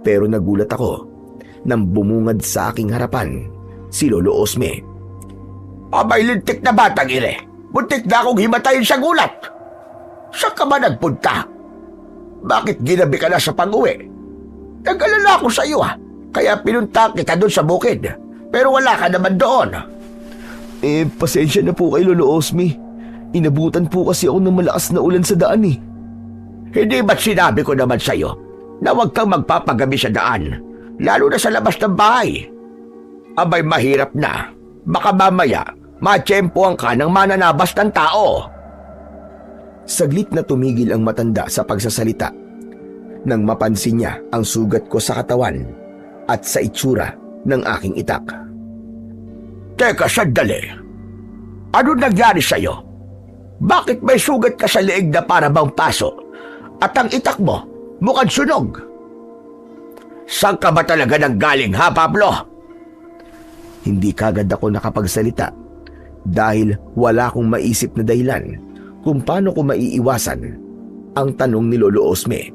Pero nagulat ako nang bumungad sa aking harapan si Lolo Osme. Abay lintik na batang ire. Muntik na akong himatayin sa gulat. Saan ka ba nagpunta? Bakit ginabi ka na sa pag-uwi? Nag-alala ako sa iyo kaya pinunta kita doon sa bukid. Pero wala ka naman doon. Pasensya na po kay Lolo Osmi. Inabutan po kasi ako ng malakas na ulan sa daan eh. Hindi ba't sinabi ko naman sa iyo na huwag kang magpapagabi sa daan, lalo na sa labas ng bahay? Abay mahirap na. Baka mamaya, matsyempohan ka ng mananabas ng tao. Saglit na tumigil ang matanda sa pagsasalita nang mapansin niya ang sugat ko sa katawan at sa itsura ng aking itak. Teka, sandali. Ano nangyari sa'yo? Bakit may sugat ka sa leeg na para bang paso? At ang itak mo, mukhang sunog. Saan ka ba talaga nanggaling, ha, Pablo? Hindi kagad ako nakapagsalita dahil wala akong maisip na dahilan kung paano ko maiiwasan ang tanong ni Lolo Osme.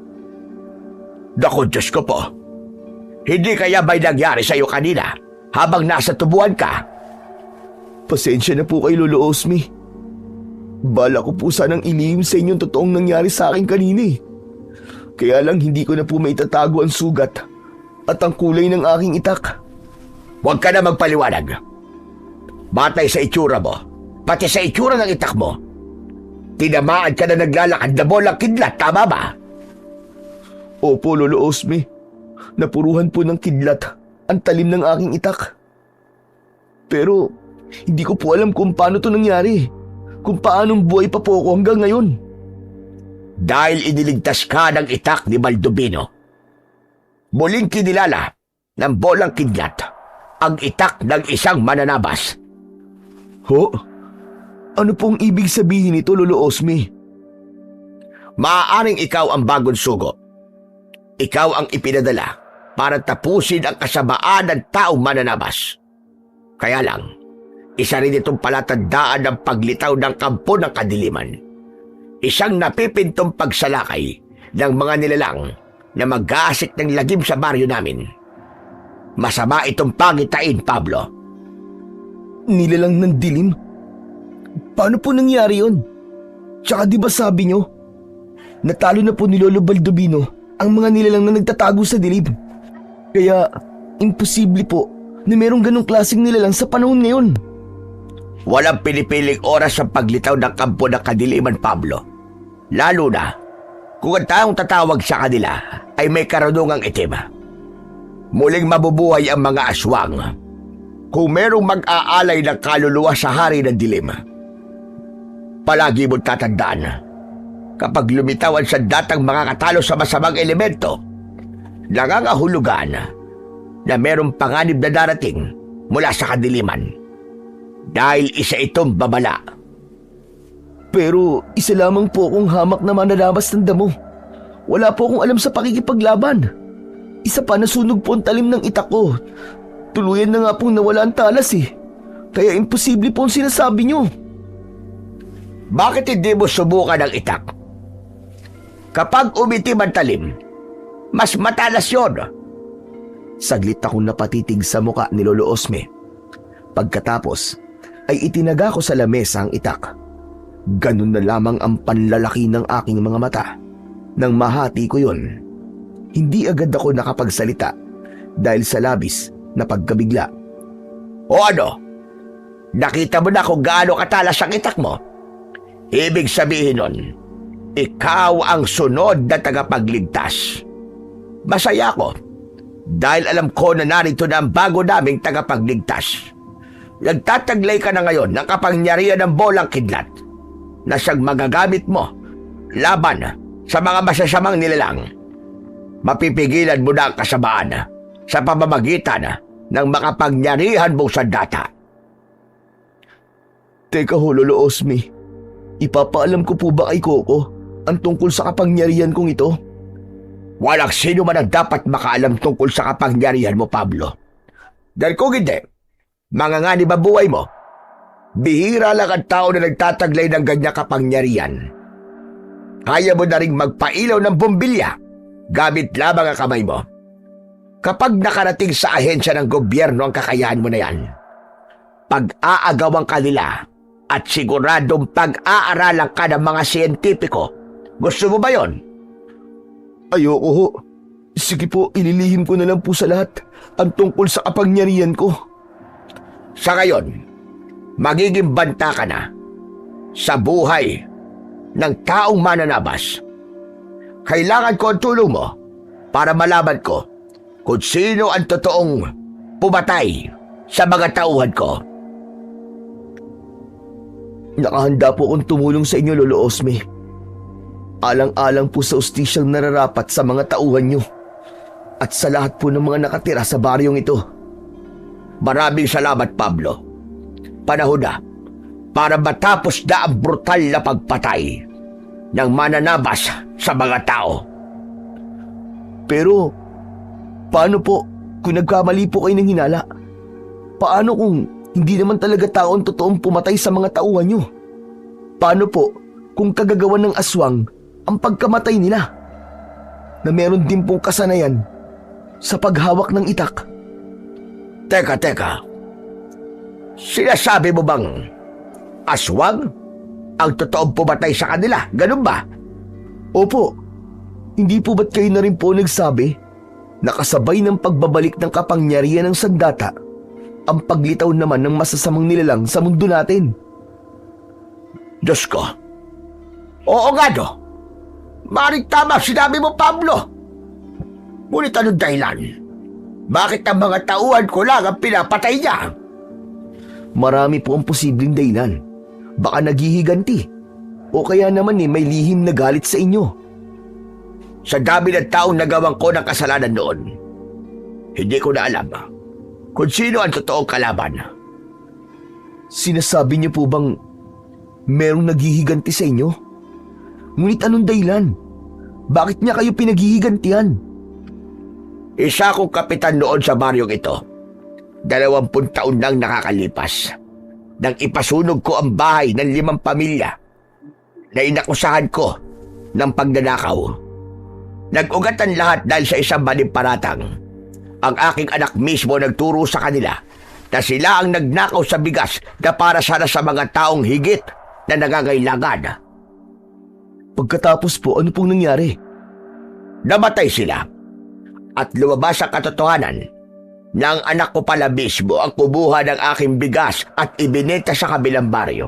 Naku, Diyos ko po. Hindi kaya ba'y nangyari sa'yo kanina habang nasa tubuan ka? Pasensya na po kay Lolo Osme. Bala ko po sanang ilihim sa inyo ang totoong nangyari sa akin kanina eh. Kaya lang hindi ko na po maitatago ang sugat at ang kulay ng aking itak. Huwag ka na magpaliwanag. Batay sa itsura mo, pati sa itsura ng itak mo, tinamaan ka na naglalakad na bolang kidlat, tama ba? Opo, Lolo Osme. Napuruhan po ng kidlat ang talim ng aking itak. Pero hindi ko po alam kung paano to nangyari. Kung paanong buhay pa po ako hanggang ngayon. Dahil iniligtas ka ng itak ni Baldubino. Muling kinilala ng bolang kidlat ang itak ng isang mananabas. Ho? Ano pong ibig sabihin nito, Lolo Osme? Maaaring ikaw ang bagong sugo. Ikaw ang ipinadala para tapusin ang kasamaan ng taong mananabas. Kaya lang, isa rin itong palatandaan ng paglitaw ng kampo ng kadiliman. Isang napipintong pagsalakay ng mga nilalang na mag-aasik ng lagim sa baryo namin. Masama itong pangitain, Pablo. Nilalang ng dilim? Paano po nangyari yun? Tsaka di ba sabi nyo, natalo na po ni Lolo Baldubino ang mga nilalang na nagtatago sa dilim. Kaya, imposible po na merong ganong klaseng nilalang sa panahon ngayon. Walang pinipiling oras sa paglitaw ng kampo ng kadiliman, Pablo. Lalo na kung ang taong tatawag sa kanila ay may karunungang itim. Muling mabubuhay ang mga aswang kung merong mag-aalay ng kaluluwa sa hari ng dilim. Palagi mo't tatandaan, kapag lumitaw ang sandatang mga katalo sa masamang elemento, nangangahulugan na merong panganib na darating mula sa kadiliman. Dahil isa itong babala. Pero isa lamang po akong hamak na mananabas ng damo. Wala po akong alam sa pakikipaglaban. Isa pa nasunog po ang talim ng itak ko. Tuluyan na nga pong nawala ang talas eh. Kaya imposible po ang sinasabi nyo. Bakit hindi mo subukan ang itak? Kapag umitim ang talim, mas matalas yun. Saglit akong napatitig sa muka ni Lolo Osme. Pagkatapos, ay itinaga ko sa lamesa ang itak. Ganun na lamang ang panlalaki ng aking mga mata. Nang mahati ko yun, hindi agad ako nakapagsalita dahil sa labis na pagkabigla. O ano? Nakita mo na kung gaano katalas ang itak mo? Ibig sabihin nun, ikaw ang sunod na tagapagligtas. Masaya ako dahil alam ko na narito na ang bago naming tagapagligtas. Nagtataglay ka na ngayon ng kapangyarihan ng bolang kidlat na siyang magagamit mo laban sa mga masasamang nilalang. Mapipigilan mo na ang kasamaan sa pamamagitan ng makapangyarihan mong sandata. Teka ho, Lolo Osme. Ipapaalam ko po ba kay Coco ang tungkol sa kapangyarihan kong ito? Walang sino man ang dapat makaalam tungkol sa kapangyarihan mo, Pablo. Dahil kung hindi, manganganib ang buhay mo. Bihira lang ang tao na nagtataglay ng ganyang kapangyarihan. Kaya mo na rin magpailaw ng bombilya gamit lamang ang kamay mo. Kapag nakarating sa ahensya ng gobyerno ang kakayahan mo na yan, pag-aagawan ka nila at siguradong pag-aaralan ka ng mga siyentipiko. Gusto mo ba yon? Ayoko ho. Sige po, ililihim ko na lang po sa lahat ang tungkol sa kapangyarihan ko. Sa ngayon, magiging banta ka na sa buhay ng taong mananabas. Kailangan ko ang tulong mo para malaman ko kung sino ang totoong pumatay sa mga tauhan ko. Nakahanda po akong tumulong sa inyo, Lolo Osme. Alang-alang po sa ustisyang nararapat sa mga tauhan nyo at sa lahat po ng mga nakatira sa baryong ito. Maraming salamat, Pablo. Panahon na para matapos na ang brutal na pagpatay ng mananabas sa mga tao. Pero, paano po kung nagkamali po kayo ng hinala? Paano kung hindi naman talaga taon totoong pumatay sa mga tauhan nyo? Paano po kung kagagawan ng aswang ang pagkamatay nila? Na meron din pong kasanayan sa paghawak ng itak. Teka. Sinasabi mo bang aswang ang totoong pumatay sa kanila? Ganun ba? Opo. Hindi po ba't kayo na rin po nagsabi na kasabay ng pagbabalik ng kapangyarihan ng sandata ang paglitaw naman ng masasamang nilalang sa mundo natin? Diyos ko. Oo nga no. Maring tama sinabi mo, Pablo. Ngunit anong dahilan? Bakit ang mga tauhan ko lang ang pinapatay niya? Marami po ang posibleng dahilan. Baka naghihiganti. O kaya naman may lihim na galit sa inyo. Sa dami ng taong nagawan ko ng kasalanan noon, hindi ko na alam kung sino ang totoong kalaban. Sinasabi niyo po bang merong naghihiganti sa inyo? Ngunit anong dahilan? Bakit niya kayo pinaghihigantihan? Isa akong kapitan noon sa baryong ito. 20 taon nang nakakalipas nang ipasunog ko ang bahay ng 5 pamilya na inakusahan ko ng pagnanakaw. Nag-ugat ang lahat dahil sa isang manimparatang. Ang aking anak mismo nagturo sa kanila na sila ang nagnakaw sa bigas na para sana sa mga taong higit na nangangailangan. Pagkatapos po, ano pong nangyari? Namatay sila at lumabas ang katotohanan na ang anak ko pala mismo ang kumuha ng aking bigas at ibinenta sa kabilang baryo.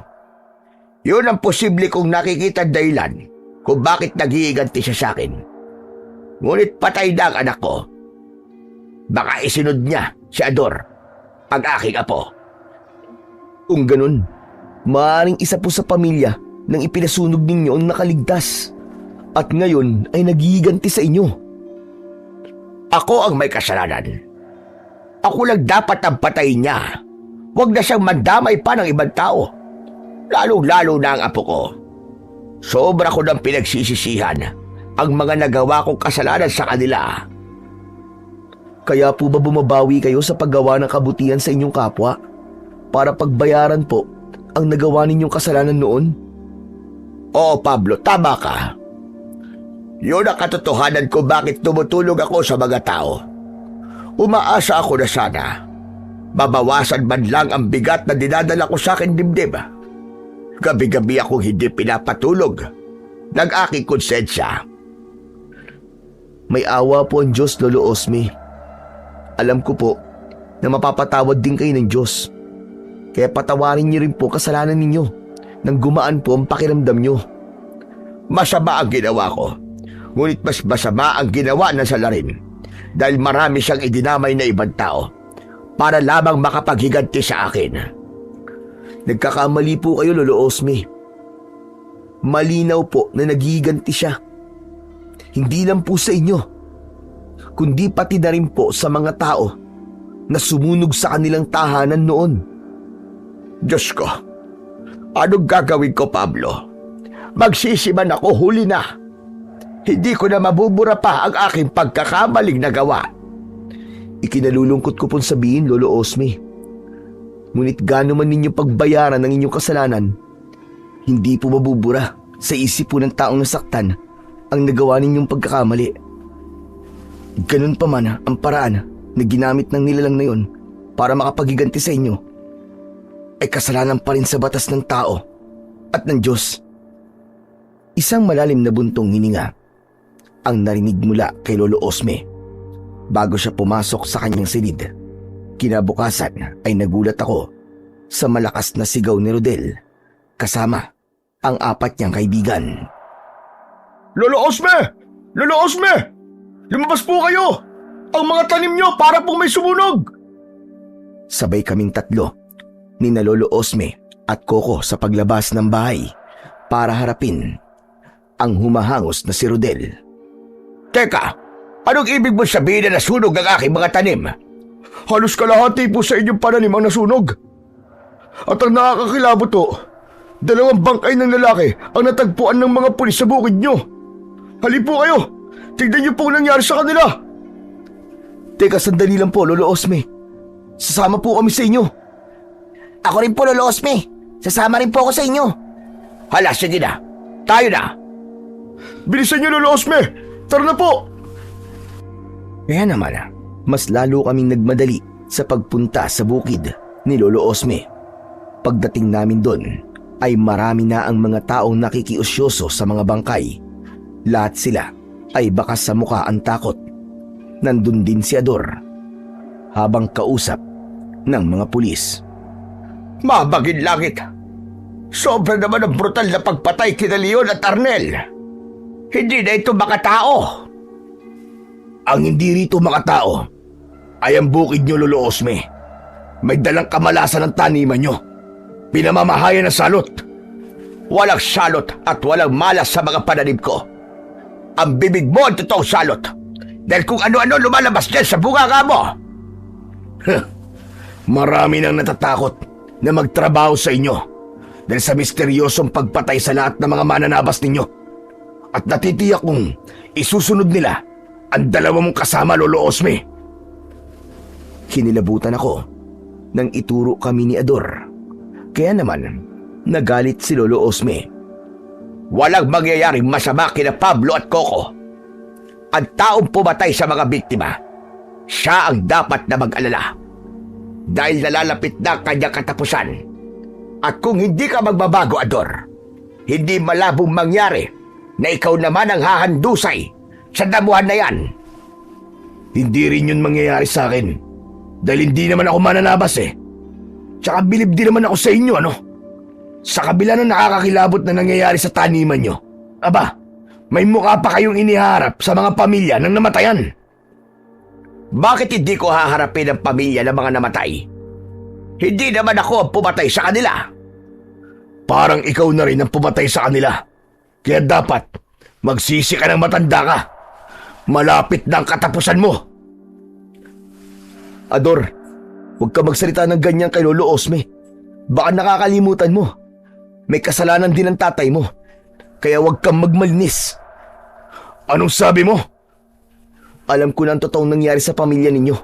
Yun ang posible kong nakikita dahilan kung bakit naghihiganti siya sa akin. Ngunit patay na ang anak ko. Baka isinod niya si Ador, ang aking apo. Kung ganun, maaaring isa po sa pamilya nang ipinasunog ninyo ang nakaligtas at ngayon ay naghihiganti sa inyo. Ako ang may kasalanan. Ako lang dapat ang patayin niya. Huwag na siyang mandamay pa ng ibang tao. Lalo-lalo na ang apo ko. Sobra ko ng pinagsisisihan ang mga nagawa kong kasalanan sa kanila. Kaya po ba bumabawi kayo sa paggawa ng kabutihan sa inyong kapwa para pagbayaran po ang nagawa ninyong kasalanan noon? Oo, Pablo, tama ka. Yun ang katotohanan ko bakit tumutulong ako sa mga tao. Umaasa ako na sana mabawasan man lang ang bigat na dinadala ko sa akin dibdib. Gabi-gabi akong hindi pinapatulog ng aking konsensya. May awa po ang Diyos, Lolo Osme. Alam ko po na mapapatawad din kayo ng Diyos. Kaya patawarin niyo rin po kasalanan ninyo nang gumaan po ang pakiramdam niyo. Masama ang ginawa ko, ngunit mas masama ang ginawa ng salarin dahil marami siyang idinamay na ibang tao para lamang makapaghiganti sa akin. Nagkakamali po kayo, Lolo Osme. Malinaw po na naghihiganti siya. Hindi lang po sa inyo, kundi pati na rin po sa mga tao na sumunog sa kanilang tahanan noon. Diyos ko, anong gagawin ko, Pablo? Magsisiman ako, huli na. Hindi ko na mabubura pa ang aking pagkakamaling nagawa. Ikinalulungkot ko pong sabihin, Lolo Osme. Ngunit gaano man ninyo pagbayaran ng inyong kasalanan, hindi po mabubura sa isip po ng taong nasaktan ang nagawa ninyong pagkakamali. Ganun pa man ang paraan na ginamit ng nilalang na yon para makapaghiganti sa inyo. ay kasalanan pa rin sa batas ng tao at ng Diyos. Isang malalim na buntong hininga ang narinig mula kay Lolo Osme bago siya pumasok sa kanyang silid. Kinabukasan ay nagulat ako sa malakas na sigaw ni Rodel kasama ang 4 niyang kaibigan. Lolo Osme! Lolo Osme! Lumabas po kayo! Ang mga tanim nyo para pong may sumunog! Sabay kaming 3 ni na Lolo Osme at Coco sa paglabas ng bahay para harapin ang humahangos na si Rodel. Teka, anong ibig mo sabihin na nasunog ang aking mga tanim? Halos kalahati po sa inyong pananim ang nasunog. At ang nakakakilabot to, 2 bangkay ng lalaki ang natagpuan ng mga pulis sa bukid nyo. Halip po kayo, tignan niyo po ang nangyari sa kanila. Teka, sandali lang po, Lolo Osme. Sasama po kami sa inyo. Ako rin po, Lolo Osme. Sasama rin po ako sa inyo. Hala, sige na. Tayo na. Bilisan niyo, Lolo Osme. Tara na po. Kaya naman, mas lalo kaming nagmadali sa pagpunta sa bukid ni Lolo Osme. Pagdating namin doon, ay marami na ang mga taong nakikiusyoso sa mga bangkay. Lahat sila ay bakas sa mukha ang takot. Nandun din si Ador, habang kausap ng mga pulis. Mabagin langit. Sobra naman ang brutal na pagpatay kina Leon at Arnel. Hindi na ito makatao. Ang hindi rito makatao ay ang bukid nyo, Lolo Osme. May dalang kamalasan ng taniman nyo. Pinamamahayan ng salot. Walang salot at walang malas sa mga pananim ko. Ang bibig mo ang totoong salot. Dahil kung ano-ano lumalabas dyan sa bunganga mo. Marami nang natatakot na magtrabaho sa inyo dahil sa misteryosong pagpatay sa lahat ng mga mananabas ninyo. At natitiyak kong isusunod nila ang 2 mong kasama, Lolo Osme. Kinilabutan ako nang ituro kami ni Ador. Kaya naman, nagalit si Lolo Osme. Walang mangyayaring masama kina Pablo at Coco. Ang taong pumatay sa mga biktima, siya ang dapat na mag-alala. Dahil nalalapit na ang kanyang katapusan. At kung hindi ka magbabago, Ador, hindi malabong mangyari na ikaw naman ang hahandusay sa damuhan na yan. Hindi rin yun mangyayari sa akin. Dahil hindi naman ako mananabas eh. Tsaka bilib din naman ako sa inyo, ano? Sa kabila ng nakakakilabot na nangyayari sa taniman nyo, aba, may mukha pa kayong iniharap sa mga pamilya ng namatayan. Bakit hindi ko haharapin ang pamilya ng mga namatay? Hindi naman ako ang pumatay sa kanila. Parang ikaw na rin ang pumatay sa kanila. Kaya dapat magsisi ka ng matanda ka. Malapit na ang katapusan mo. Ador, huwag ka magsalita ng ganyan kay Lolo Osme. Baka nakakalimutan mo. May kasalanan din ang tatay mo. Kaya huwag kang magmalinis. Anong sabi mo? Alam ko na ang totoong nangyari sa pamilya ninyo.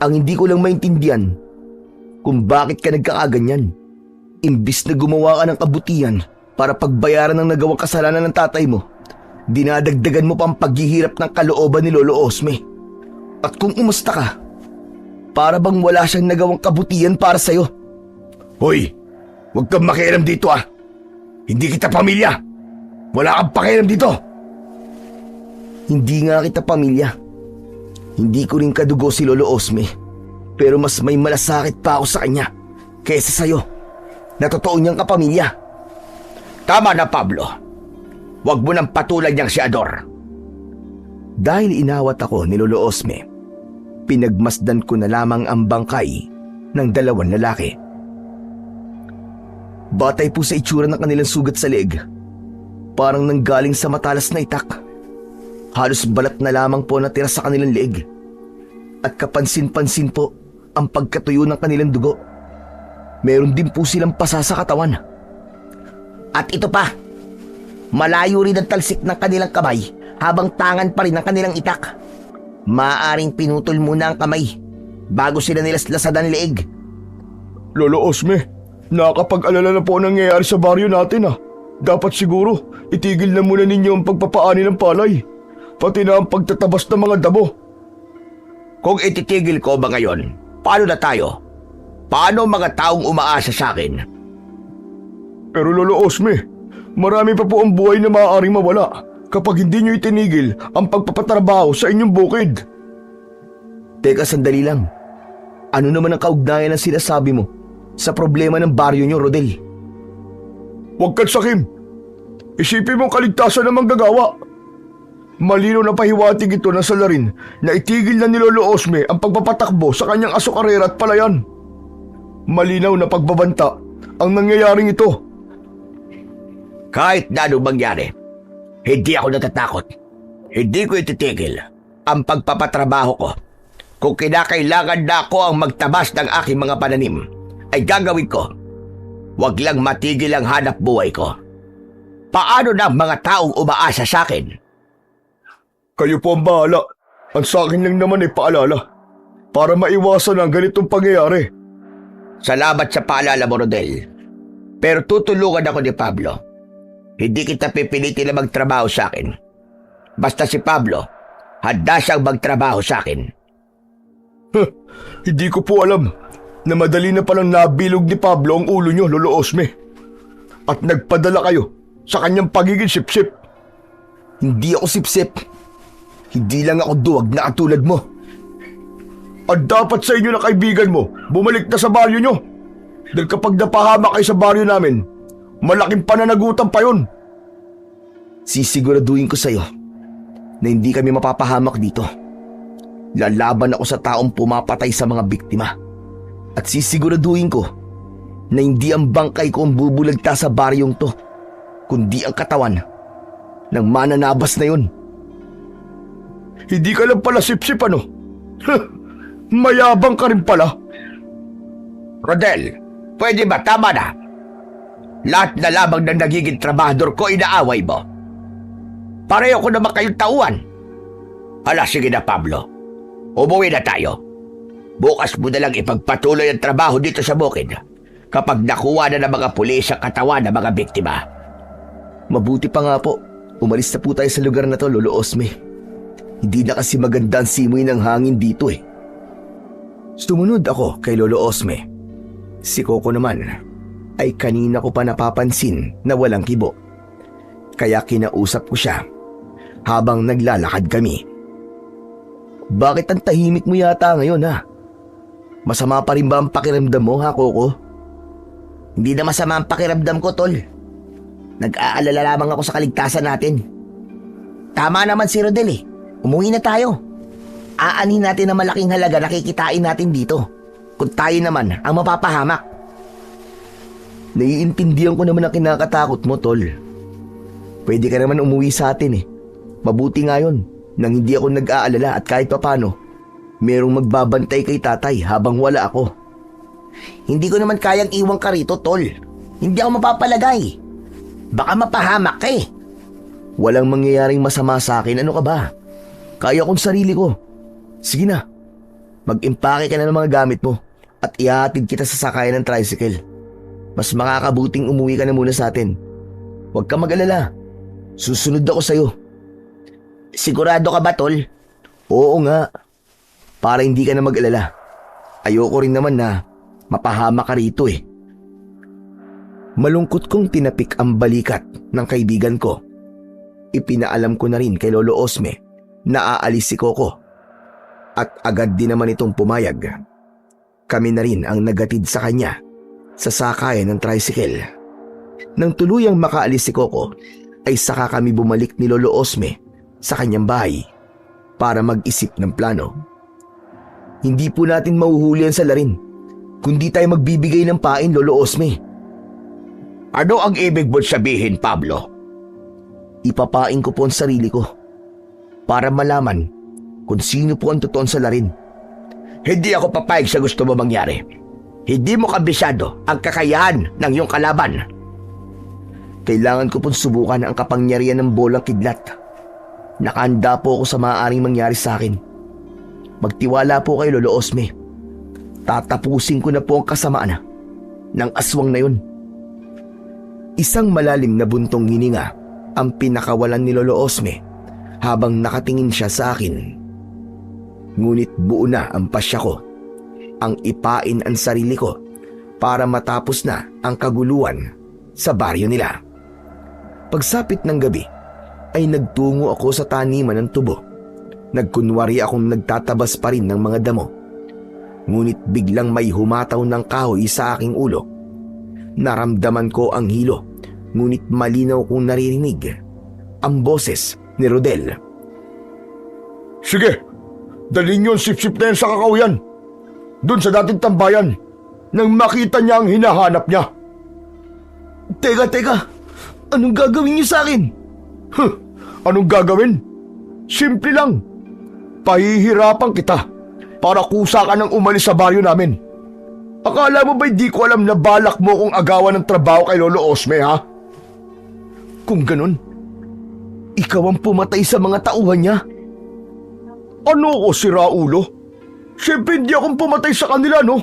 Ang hindi ko lang maintindihan kung bakit ka nagkakaganyan. Imbis na gumawa ka ng kabutihan para pagbayaran ng nagawang kasalanan ng tatay mo, dinadagdagan mo pa ang paghihirap ng kalooban ni Lolo Osme. At kung umusta ka, para bang wala siyang nagawang kabutihan para sa'yo. Hoy, huwag kang makialam dito ah. Hindi kita pamilya. Wala kang pakialam dito. Hindi nga kita pamilya. Hindi ko rin kadugo si Lolo Osme. Pero mas may malasakit pa ako sa kanya kaysa sa'yo na totoo niyang kapamilya. Tama na, Pablo. Huwag mo nang patulan niyang si Ador. Dahil inawat ako ni Lolo Osme, pinagmasdan ko na lamang ang bangkay ng 2 lalaki. Batay po sa itsura ng kanilang sugat sa leeg. Parang nanggaling sa matalas na itak. Halos balat na lamang po natira sa kanilang leeg. At kapansin-pansin po ang pagkatuyo ng kanilang dugo. Meron din po silang pasa sa katawan. At ito pa, malayo rin ang talsik ng kanilang kamay habang tangan pa rin ang kanilang itak. Maaaring pinutol muna ang kamay bago sila nilaslasan ang leeg. Lolo Osme, nakakapag-alala na po ang nangyayari sa baryo natin ah. Dapat siguro itigil na muna ninyo ang pagpapaani ng palay, pati na ang pagtatabas ng mga damo. Kung ititigil ko ba ngayon, paano na tayo? Paano ang mga taong umaasa sa akin? Pero Lolo Osme, marami pa po ang buhay na maaaring mawala kapag hindi nyo itinigil ang pagpapatrabaho sa inyong bukid. Teka, sandali lang. Ano naman ang kaugnayan ng sinasabi mo sa problema ng baryo nyo, Rodel? Huwag kang sakim. Isipin mong kaligtasan ng manggagawa. Malino na pahiwatig ito ng salarin na itigil na ni Lolo Osme ang pagpapatakbo sa kanyang asokarera at palayan. Malinaw na pagbabanta ang nangyayaring ito. Kahit na anong mangyari, hindi ako natatakot. Hindi ko ititigil ang pagpapatrabaho ko. Kung kinakailangan na ako ang magtabas ng aking mga pananim, ay gagawin ko. Huwag lang matigil ang hanap buhay ko. Paano na ang mga taong umaasa sa akin? Kayo po ang bahala. Ang sa akin lang naman ay paalala para maiwasan ang ganitong pangyayari. Salamat sa paalala mo, Rodel. Pero tutulungan ako ni Pablo. Hindi kita pipilitin na magtrabaho sa akin. Basta si Pablo, handa siyang magtrabaho sa akin. Hindi ko po alam na madali na palang nabilog ni Pablo ang ulo nyo, Lolo Osme. At nagpadala kayo sa kanyang pagiging sipsip. Hindi ako sipsip. Hindi lang ako duwag na katulad mo. At dapat sa inyo na kaibigan mo, bumalik na sa baryo nyo. Dahil kapag napahama kayo sa baryo namin, malaking pananagutan pa yun. Sisiguraduhin ko sa'yo na hindi kami mapapahamak dito. Lalaban ako sa taong pumapatay sa mga biktima. At sisiguraduhin ko na hindi ang bangkay ko ang bubulagta sa baryong to, kundi ang katawan ng mananabas na yun. Hindi ka lang pala sipsip ano? Mayabang ka rin pala. Rodel, pwede ba? Tama na. Lahat na lamang ng nagiging trabahador ko inaaway mo. Pareho ko naman kayong tauhan. Hala, sige na Pablo. Umuwi na tayo. Bukas mo na lang ipagpatuloy ang trabaho dito sa bukid kapag nakuha na ng mga pulis ang katawan ng mga biktima. Mabuti pa nga po. Umalis na po tayo sa lugar na to, Lolo Osme. Hindi na kasi maganda ang simoy ng hangin dito eh. Sumunod ako kay Lolo Osme. Si Coco naman ay kanina ko pa napapansin na walang kibo. Kaya kinausap ko siya habang naglalakad kami. Bakit ang tahimik mo yata ngayon ha? Masama pa rin ba ang pakiramdam mo ha, Coco? Hindi na masama ang pakiramdam ko, Tol. Nag-aalala lamang ako sa kaligtasan natin. Tama naman si Rodel eh. Umuwi na tayo. Aanin natin na malaking halaga na kikitain natin dito. Kung tayo naman ang mapapahamak. Naiintindihan ko naman ang kinakatakot mo, Tol. Pwede ka naman umuwi sa atin eh. Mabuti nga yun nang hindi ako nag-aalala at kahit papano, merong magbabantay kay tatay habang wala ako. Hindi ko naman kayang iwan ka rito, Tol. Hindi ako mapapalagay. Baka mapahamak ka eh. Walang mangyayaring masama sa akin. Ano ka ba? Kaya kong sarili ko. Sige na. Mag-impake ka na ng mga gamit mo at ihahatid kita sa sakayan ng tricycle. Mas makakabuting umuwi ka na muna sa atin. Huwag ka mag-alala. Susunod ako sa'yo. Sigurado ka ba, Tol? Oo nga. Para hindi ka na mag-alala. Ayoko rin naman na mapahama ka rito eh. Malungkot kong tinapik ang balikat ng kaibigan ko. Ipinaalam ko na rin kay Lolo Osme na aalis si Coco. At agad din naman itong pumayag. Kami na rin ang nagatid sa kanya sa sakayan ng tricycle. Nang tuluyang makaalis si Coco, ay saka kami bumalik ni Lolo Osme sa kanyang bahay para mag-isip ng plano. Hindi po natin mahuhuli ang salarin kundi tayo magbibigay ng pain, Lolo Osme. Ano ang ibig mo sabihin, Pablo? Ipapain ko po ang sarili ko para malaman kung sino po ang totoong salarin. Hindi ako papayag sa gusto mo mangyari. Hindi mo kabisado ang kakayahan ng iyong kalaban. Kailangan ko pong subukan ang kapangyarihan ng bolang kidlat. Nakahanda po ako sa maaaring mangyari sa akin. Magtiwala po kayo, Lolo Osme. Tatapusin ko na po ang kasamaan ng aswang na yun. Isang malalim na buntong hininga ang pinakawalan ni Lolo Osme habang nakatingin siya sa akin. Ngunit buo na ang pasya ko ang ipain ang sarili ko para matapos na ang kaguluhan sa baryo nila. Pagsapit ng gabi ay nagtungo ako sa taniman ng tubo. Nagkunwari akong nagtatabas pa rin ng mga damo. Ngunit biglang may humataw ng kahoy sa aking ulo. Naramdaman ko ang hilo, ngunit malinaw kong naririnig ang boses ni Rodel. Sige, dalhin niyo ang sip-sip na yan sa kakahuyan. Doon sa dating tambayan, nang makita niya ang hinahanap niya. Teka, anong gagawin niyo sa akin? Anong gagawin? Simple lang. Pahihirapan kita para kusa ka nang umalis sa baryo namin. Akala mo ba'y di ko alam na balak mo kung agawan ng trabaho kay Lolo Osme, ha? Kung ganun, ikaw ang pumatay sa mga tauhan niya. Ano ko, si Raulo? Siyempre hindi akong pumatay sa kanila, no?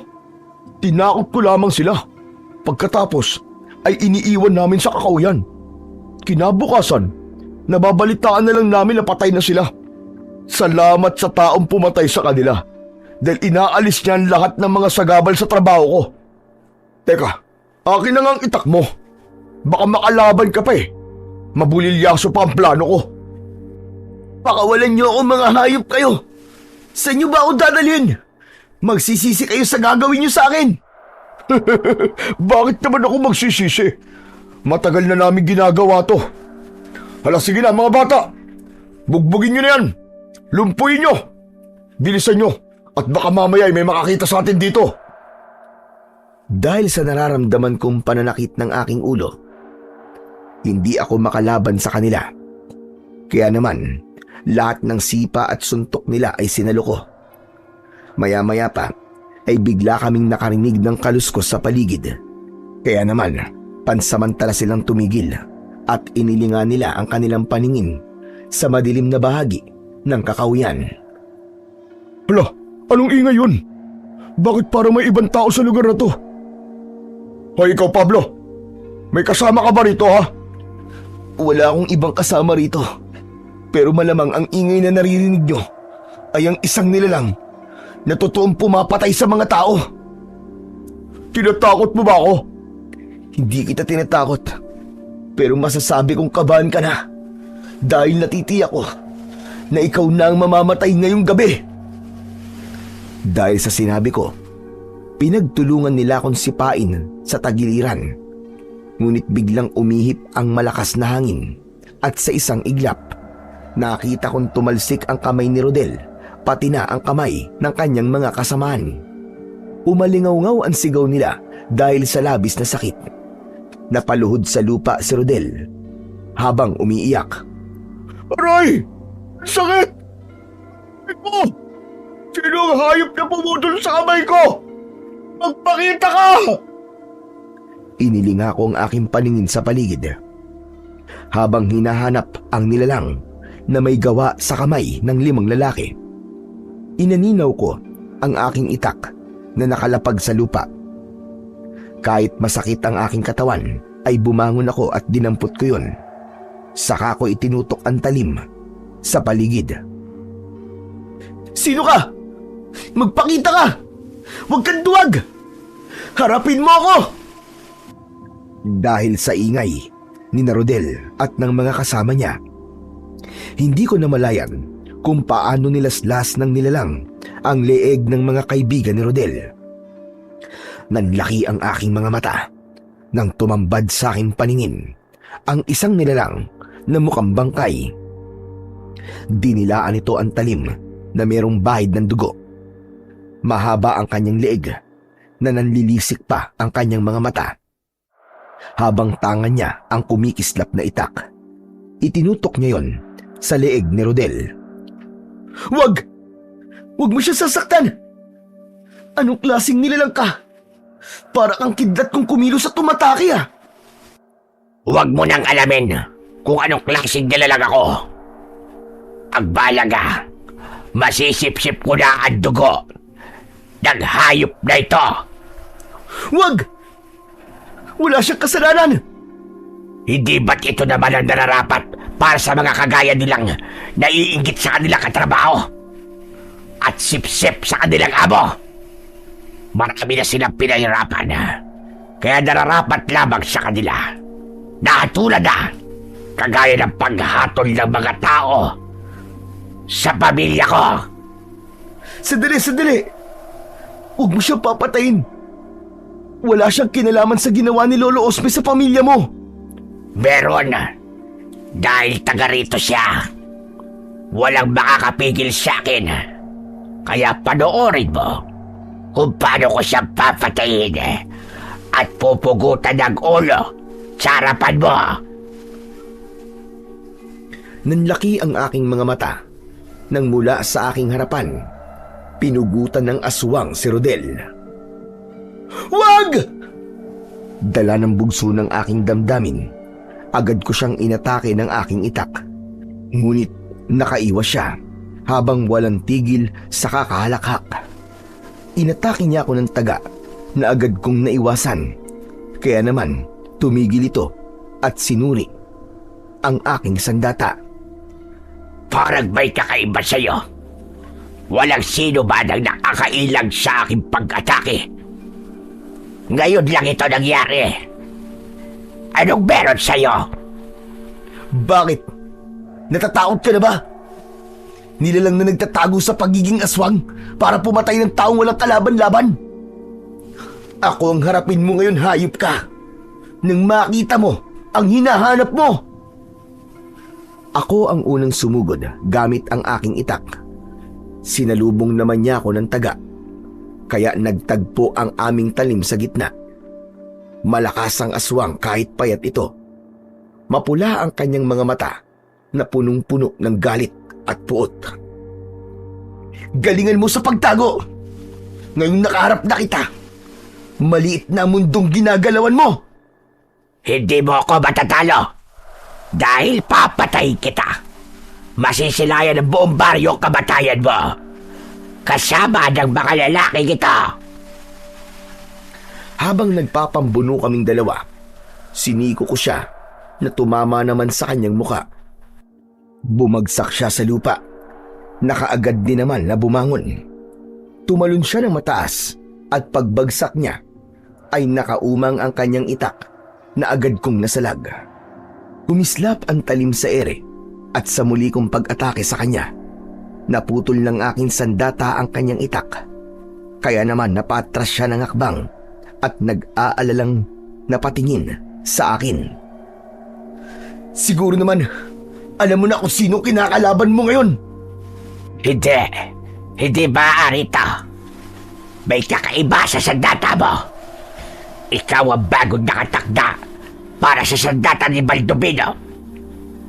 Tinakot ko lamang sila. Pagkatapos ay iniiwan namin sa kakahuyan. Kinabukasan, nababalitaan na lang namin na patay na sila. Salamat sa taong pumatay sa kanila dahil inaalis niya ang lahat ng mga sagabal sa trabaho ko. Teka, akin na nga ang itak mo. Baka makalaban ka pa eh. Mabulilyaso pa ang plano ko. Pakawalan niyo ako, mga hayop kayo. Sa inyo ba ako dadalhin? Magsisisi kayo sa gagawin niyo sa akin. Bakit naman ako magsisisi? Matagal na namin ginagawa to. Hala, sige na mga bata. Bugbugin nyo na yan. Lumpuin nyo. Bilisan nyo. At baka mamaya ay may makakita sa atin dito. Dahil sa nararamdaman kong pananakit ng aking ulo, hindi ako makalaban sa kanila. Kaya naman, lahat ng sipa at suntok nila ay sinalo ko. Maya-maya pa ay bigla kaming nakarinig ng kaluskos sa paligid. Kaya naman, pansamantala silang tumigil at inilinga nila ang kanilang paningin sa madilim na bahagi ng kakahuyan. Hala, anong ingay yun? Bakit parang may ibang tao sa lugar na to? Hoy, ikaw Pablo, may kasama ka ba rito, ha? Wala akong ibang kasama rito. Pero malamang ang ingay na naririnig nyo ay ang isang nilalang na totoong pumapatay sa mga tao. Tinatakot mo ba ako? Hindi kita tinatakot. Pero masasabi kong kabahan ka na dahil natitiyak ko na ikaw na ang mamamatay ngayong gabi. Dahil sa sinabi ko, pinagtulungan nila akong sipain sa tagiliran. Ngunit biglang umihip ang malakas na hangin at sa isang iglap, nakita kong tumalsik ang kamay ni Rodel, pati na ang kamay ng kanyang mga kasamahan. Umalingaw-ngaw ang sigaw nila dahil sa labis na sakit. Napaluhod sa lupa si Rodel habang umiiyak. Aray! Sakit! Iko! Sino ang hayop na pumutol sa kamay ko? Magpakita ka! Inilinga ko ang aking paningin sa paligid. Habang hinahanap ang nilalang na may gawa sa kamay ng 5 lalaki, inaninaw ko ang aking itak na nakalapag sa lupa. Kahit masakit ang aking katawan, ay bumangon ako at dinampot ko yun. Saka ko itinutok ang talim sa paligid. Sino ka? Magpakita ka! Huwag kang duwag! Harapin mo ako! Dahil sa ingay ni Rodel at ng mga kasama niya, hindi ko namalayan kung paano nilaslas ng nilalang ang leeg ng mga kaibigan ni Rodel. Nanlaki ang aking mga mata nang tumambad sa aking paningin ang isang nilalang na mukhang bangkay. Dinilaan ito ang talim na merong bahid ng dugo. Mahaba ang kanyang leeg na nanlilisik pa ang kanyang mga mata. Habang tangan niya ang kumikislap na itak, itinutok niya yon sa leeg ni Rodel. Wag! Wag mo siya sasaktan! Anong klaseng nilalang ka? Para kang kidlat kung kumilos at tumatake ah! Huwag mo nang alamin kung anong klaseng nilalang ako. Pagbalaga, masisip-sip ko na ang dugo ng hayop na ito. Wag! Wala siyang kasalanan! Hindi ba't ito naman ang nararapat para sa mga kagaya nilang naiinggit sa kanilang katrabaho at sip-sip sa kanilang amo? Marami na silang pinahirapan Kaya nararapat lamang sa kanila na tulad na kagaya ng paghatol ng mga tao sa pamilya ko. Sandali! Huwag mo siyang papatayin. Wala siyang kinalaman sa ginawa ni Lolo Osme sa pamilya mo. Meron. Dahil taga rito siya. Walang makakapigil sa akin. Kaya panoorin mo kung paano ko siya papatayin at pupugutan ng ulo sa harapan mo. Nanlaki ang aking mga mata nang mula sa aking harapan, pinugutan ng aswang si Rodel. Wag! Dala ng bugso ng aking damdamin, agad ko siyang inatake ng aking itak. Ngunit nakaiwas siya habang walang tigil sa kakahalakhak. Inatake niya ako ng taga na agad kong naiwasan. Kaya naman tumigil ito at sinuri ang aking sandata. Parang may kakaiba sa'yo. Walang sino ba nang nakakailang sa aking pag-atake. Ngayon lang ito nangyari. Anong meron sa'yo? Bakit? Natatakot ka na ba? Nilalang na nagtatago sa pagiging aswang para pumatay ng taong walang kalaban-laban. Ako ang harapin mo ngayon, hayop ka. Nang makita mo ang hinahanap mo. Ako ang unang sumugod gamit ang aking itak. Sinalubong naman niya ako ng taga, kaya nagtagpo ang aming talim sa gitna. Malakas ang aswang kahit payat ito. Mapula ang kanyang mga mata na punong-puno ng galit at puot. Galingan mo sa pagtago. Ngayong nakaharap na kita, maliit na mundong ginagalawan mo. Hindi mo ako matatalo. Dahil papatay kita. Masisilayan ng buong baryo ang kamatayan mo. Kasama ng mga lalaki kita. Habang nagpapambuno kaming dalawa, siniko ko siya na tumama naman sa kanyang muka. Bumagsak siya sa lupa. Nakaagad din naman na bumangon. Tumalon siya ng mataas at pagbagsak niya ay nakaumang ang kanyang itak na agad kong nasalag. Umislap ang talim sa ere at sa muli kong pag-atake sa kanya, naputol ng aking sandata ang kanyang itak. Kaya naman napatras siya ng akbang at nag-aalalang napatingin sa akin. Siguro naman, alam mo na kung sino kinakalaban mo ngayon. Hindi maaari ito. May kakaiba sa sandata mo. Ikaw ang bagong nakatakda para sa sandata ni Baldovino.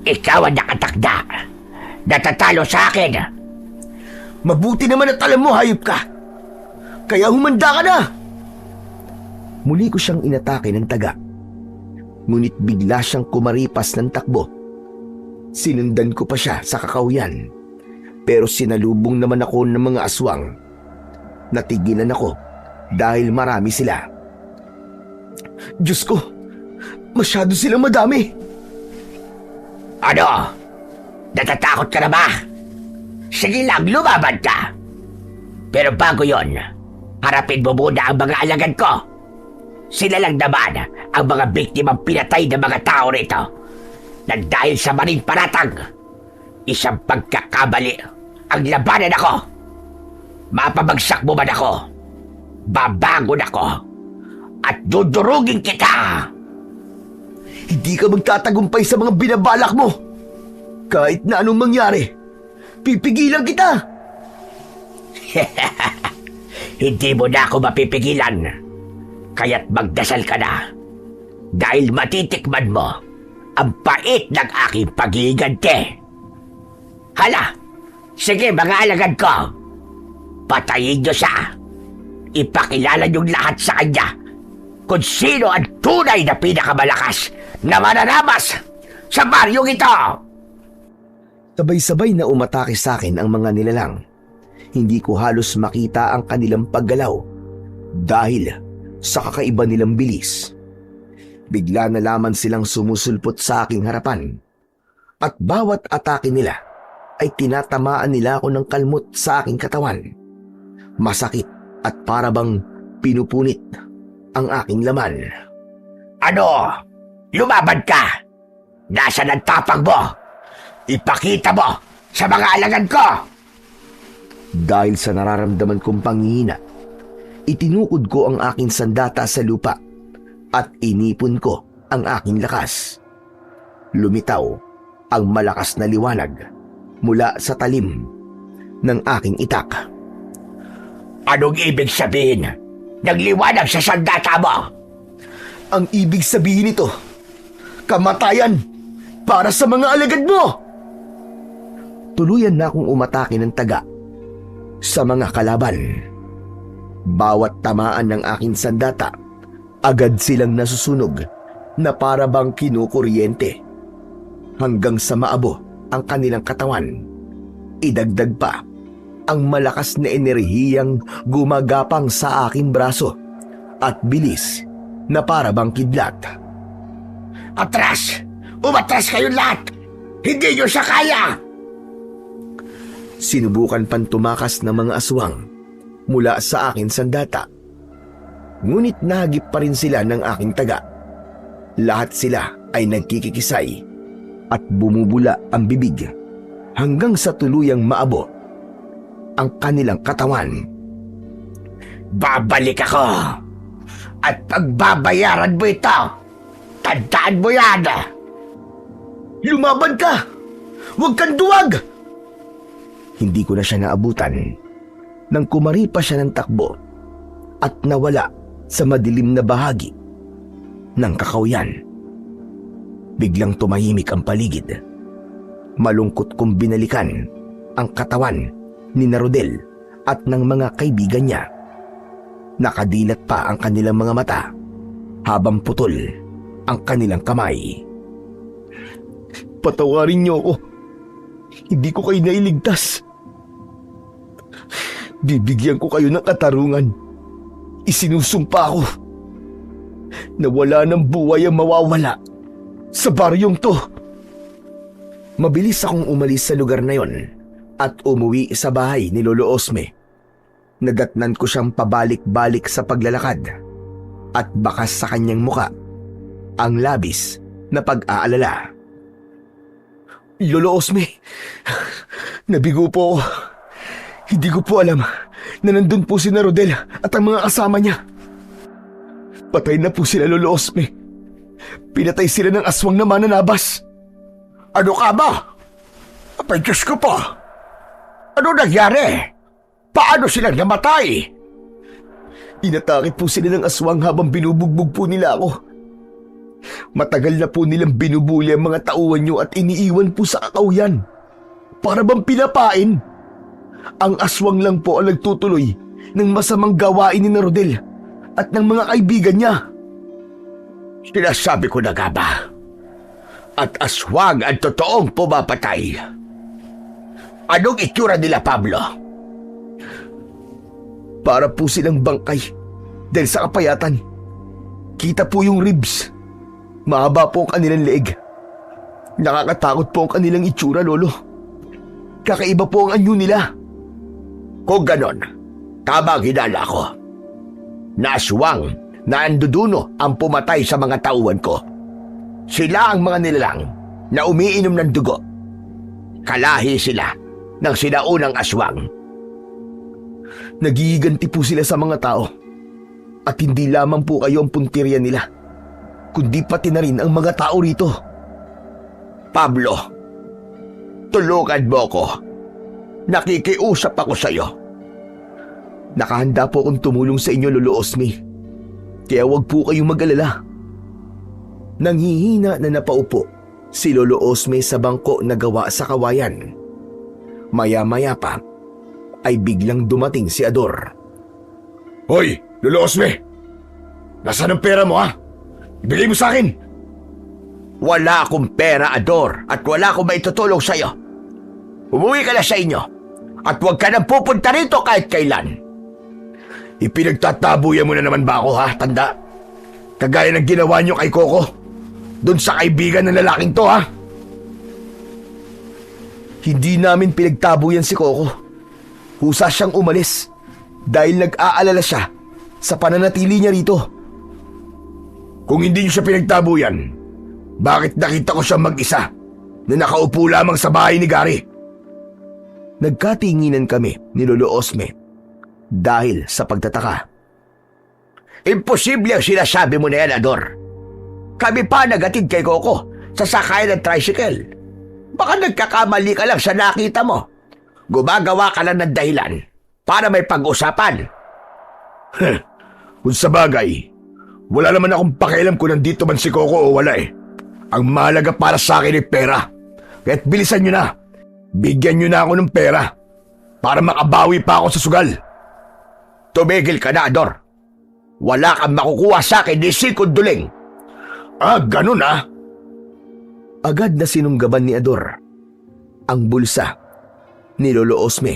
Ikaw ang nakatakda. Natatalo sa akin. Mabuti naman at alam mo, hayop ka. Kaya humanda ka na. Muli ko siyang inatake ng taga. Ngunit bigla siyang kumaripas ng takbo. Sinundan ko pa siya sa kakawyan. Pero sinalubong naman ako ng mga aswang. Natigilan ako dahil marami sila. Diyos ko, masyado silang madami. Ano? Natatakot ka na ba? Sige lang, lumaban ka. Pero bago yon, harapin mo muna ang mga alagad ko. Sila lang naman ang mga biktimang pinatay ng mga tao rito. Na dahil sa maling paratang, isang pagkakamali ang labanan ako. Mapabagsak mo man ako, babangon ako, at dudurugin kita. Hindi ka magtatagumpay sa mga binabalak mo. Kahit na anong mangyari, pipigilan kita. Hindi mo na ako mapipigilan. Kaya't magdasal ka na. Dahil matitikman mo ang pait ng aking pag-iigante. Hala, sige mga alagad ko. Patayin niyo siya. Ipakilala niyong lahat sa kanya kung sino ang tunay na pinakamalakas na mananabas sa baryong ito. Sabay-sabay na umatake sa akin ang mga nilalang. Hindi ko halos makita ang kanilang paggalaw dahil sa kakaiba nilang bilis. Bigla na lamang silang sumusulpot sa aking harapan at bawat atake nila ay tinatamaan nila ako ng kalmot sa aking katawan. Masakit at parabang pinupunit. ang aking laman. Ano? Lumaban ka? Nasaan ang tapang mo? Ipakita mo sa mga alagad ko! Dahil sa nararamdaman kong panghihina, itinukod ko ang aking sandata sa lupa at inipon ko ang aking lakas. Lumitaw ang malakas na liwanag mula sa talim ng aking itak. Anong ibig sabihin? Nagliwanag sa sandata mo? Ang ibig sabihin nito, kamatayan para sa mga alagad mo! Tuluyan na akong umatake ng taga sa mga kalaban. Bawat tamaan ng aking sandata, agad silang nasusunog na para bang kinukuryente. Hanggang sa maabo ang kanilang katawan. Idagdag pa ang malakas na enerhiyang gumagapang sa aking braso at bilis na para bang kidlat. Atras! Umatras kayong lahat! Hindi nyo siya kaya! Sinubukan pang tumakas ng mga aswang mula sa akin sandata. Ngunit nahagip pa rin sila ng aking taga. Lahat sila ay nagkikikisay at bumubula ang bibig hanggang sa tuluyang maabo ang kanilang katawan. Babalik ako! At pagbabayaran mo ito! Tandaan mo yan! Lumaban ka! Huwag kang duwag! Hindi ko na siya naabutan nang kumaripa siya ng takbo at nawala sa madilim na bahagi ng kakawyan. Biglang tumahimik ang paligid. Malungkot kong binalikan ang katawan ni Rodel at ng mga kaibigan niya. Nakadilat pa ang kanilang mga mata habang putol ang kanilang kamay. Patawarin niyo ako. Hindi ko kayo nailigtas. Bibigyan ko kayo ng katarungan. Isinusumpa ko na wala ng buhay ang mawawala sa baryong to. Mabilis akong umalis sa lugar na yon at umuwi sa bahay ni Lolo Osme. Nadatnan ko siyang pabalik-balik sa paglalakad at bakas sa kanyang muka ang labis na pag-aalala. Lolo Osme, nabigo po ako. Hindi ko po alam na nandun po si Rodel at ang mga kasama niya. Patay na po sila, Lolo Osme. Pinatay sila ng aswang na mananabas. Ano ka ba? Apay, Diyos ko po! Ano nangyari? Paano silang namatay? Inatake po sila ng aswang habang binubugbog po nila ako. Matagal na po nilang binubuli ang mga tauhan nyo at iniiwan po sa kakawyan. Para bang pinapain? Ang aswang lang po ang nagtutuloy ng masamang gawain ni Rodel at ng mga kaibigan niya. Sinasabi ko na nga ba? At aswang ang totoong pumapatay. Anong itsura nila, Pablo? Para po silang bangkay dahil sa kapayatan. Kita po yung ribs. Mahaba po ang kanilang leeg. Nakakatakot po ang kanilang itsura, Lolo. Kakaiba po ang anyo nila. Kung ganon, tama ang hinala ko. Naaswang na anduduno ang pumatay sa mga tauhan ko. Sila ang mga nilalang na umiinom ng dugo. Kalahi sila ng sinaunang aswang. Nagigiganti po sila sa mga tao. At hindi lamang po kayo ang puntirya nila, kundi pati na rin ang mga tao rito. Pablo, tulungan mo ko. Nakikiusap ako sa iyo. Nakahanda po akong tumulong sa inyo, Lolo Osme. Kaya huwag po kayong mag-alala. Nanghihina na napaupo si Lolo Osme sa bangko na gawa sa kawayan. Maya-maya pa ay biglang dumating si Ador. Hoy, Lolo Osme! Nasaan ang pera mo, ha? Ibigay mo sa akin! Wala akong pera, Ador, at wala akong maitutulong sa iyo. Umuwi ka na sa inyo at huwag ka nang pupunta rito kahit kailan. Ipinagtatabuyan mo na naman ba ako, ha, tanda? Kagaya ng ginawa niyo kay Coco. Doon sa kaibigan ng lalaking to, ha? Hindi namin pinagtabuyan si Coco. Husa siyang umalis dahil nag-aalala siya sa pananatili niya rito. Kung hindi niyo siya pinagtabo yan, bakit nakita ko siya mag-isa na nakaupo lamang sa bahay ni Gary? Nagkatinginan kami ni Lolo Osme dahil sa pagtataka. Imposible ang sinasabi mo na yan, Ador. Kami pa nagatid kay Coco sa sakayan ng tricycle. Baka nagkakamali ka lang sa nakita mo. Gumagawa ka lang ng dahilan para may pag-usapan. Kung sa bagay, wala naman akong pakialam kung nandito man si Coco o wala eh. Ang mahalaga para sa akin ay pera. Kaya't bilisan nyo na. Bigyan nyo na ako ng pera para makabawi pa ako sa sugal. Tumigil ka na, Ador. Wala kang makukuha sa akin ni Sikod Duling. Ganun ah. Agad na sinunggaban ni Ador ang bulsa ni Lolo Osme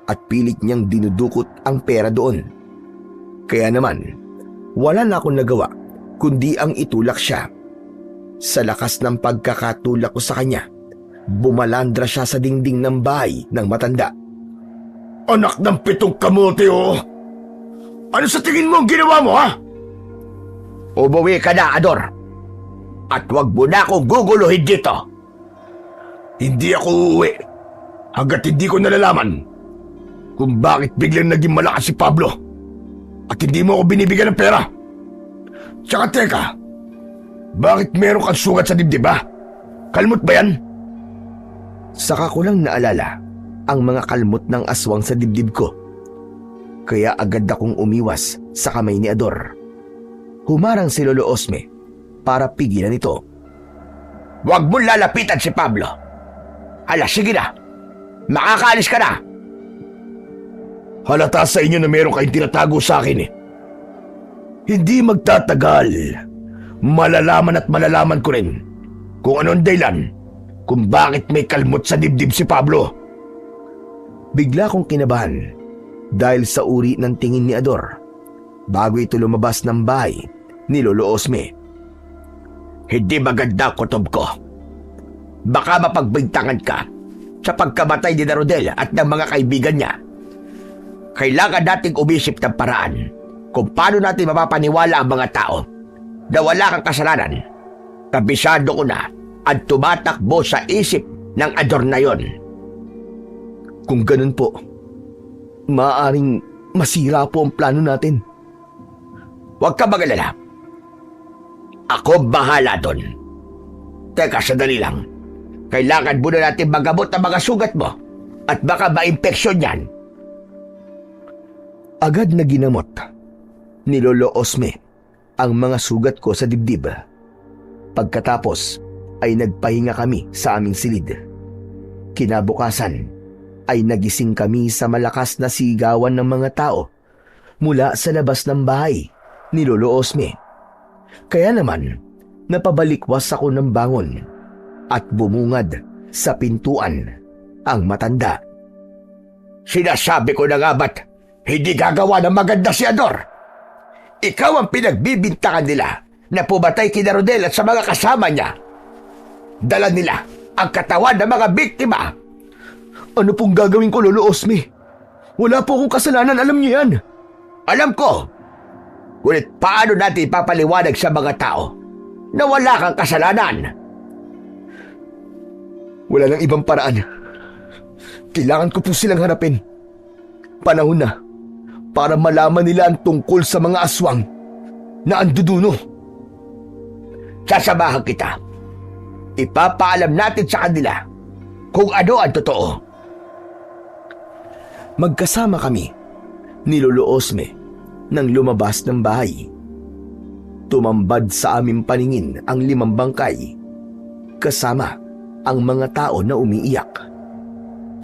at pilit niyang dinudukot ang pera doon. Kaya naman, wala na akong nagawa kundi ang itulak siya. Sa lakas ng pagkakatulak ko sa kanya, bumalandra siya sa dingding ng bahay ng matanda. Anak ng 7 kamote oh. Ano sa tingin mo ang ginawa mo ha? Umuwi ka na, Ador. At huwag mo na akong guguluhin dito. Hindi ako uuwi hanggat hindi ko nalalaman kung bakit biglang naging malakas si Pablo at hindi mo ako binibigyan ng pera. Tsaka teka, bakit meron kang sugat sa dibdib ba? Kalmot ba yan? Saka ko lang naalala ang mga kalmot ng aswang sa dibdib ko. Kaya agad akong umiwas sa kamay ni Ador. Humarang si Lolo Osme para pigilan ito. Huwag mo lalapitan si Pablo. Hala, sige na. Makakaalis ka na. Halata sa inyo na meron kayong tinatago sa akin eh. Hindi magtatagal. Malalaman at malalaman ko rin kung anong dahilan kung bakit may kalmot sa dibdib si Pablo. Bigla kong kinabahan dahil sa uri ng tingin ni Ador bago ito lumabas ng bahay ni Lolo Osme. Hindi maganda ang kutob ko. Baka mapagbintangan ka sa pagkamatay ni Rodel at ng mga kaibigan niya. Kailangan nating umisip ng paraan kung paano natin mapapaniwala ang mga tao na wala kang kasalanan. Kabisado ko na ang tumatakbo sa isip ng Ador na yon. Kung ganun po, maaaring masira po ang plano natin. Huwag ka magalala. Ako bahala doon. Teka, sandali lang. Kailangan muna natin magamot ang mga sugat mo at baka ma-impeksyon yan. Agad na ginamot ni Lolo Osme ang mga sugat ko sa dibdib. Pagkatapos ay nagpahinga kami sa aming silid. Kinabukasan ay nagising kami sa malakas na sigawan ng mga tao mula sa labas ng bahay ni Lolo Osme. Kaya naman, napabalikwas ako ng bangon at bumungad sa pintuan ang matanda. Sinasabi ko na nga ba't hindi gagawa ng maganda si Ador? Ikaw ang pinagbibintangan nila na pumatay kina Rodel at sa mga kasama niya. Dala nila ang katawan ng mga biktima. Ano pong gagawin ko, Lolo Osme? Wala po akong kasalanan, alam niyo yan. Alam ko. Ngunit paano natin ipapaliwanag sa mga tao na wala kang kasalanan? Wala nang ibang paraan. Kailangan ko po silang harapin. Panahon na para malaman nila ang tungkol sa mga aswang na anduduno. Sasamahan kita. Ipapaalam natin sa kanila kung ano ang totoo. Magkasama kami ni Lolo Osme nang lumabas ng bahay. Tumambad sa aming paningin ang 5 bangkay kasama ang mga tao na umiiyak.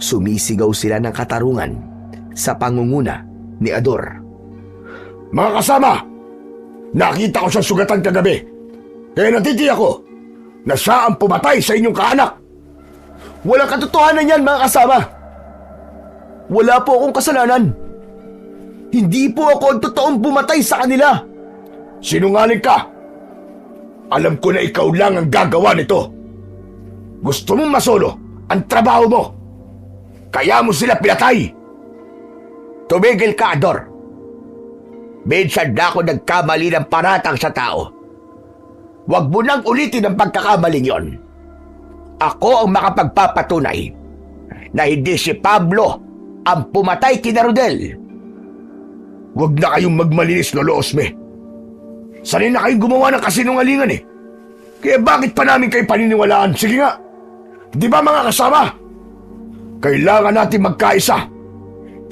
Sumisigaw sila ng katarungan sa pangunguna ni Ador. Mga kasama, nakita ko siyang sugatan kagabi. Kaya natitiyak ko na siya ang pumatay sa inyong kaanak. Walang katotohanan yan, mga kasama. Wala po akong kasalanan. Hindi po ako ang totoong bumatay sa kanila. Sinungaling ka. Alam ko na ikaw lang ang gagawa nito. Gusto mong masolo ang trabaho mo. Kaya mo sila pinatay. Tumigil ka, Ador. Minsan na ako nagkamali ng paratang sa tao. Huwag mo nang ulitin ang pagkakamaling yon. Ako ang makapagpapatunay na hindi si Pablo ang pumatay kina Rodel. Huwag na kayong magmalinis, Lolo Osme. Sanay na kayong gumawa ng kasinungalingan eh. Kaya bakit pa namin kayo paniniwalaan? Sige nga. Di ba mga kasama? Kailangan natin magkaisa.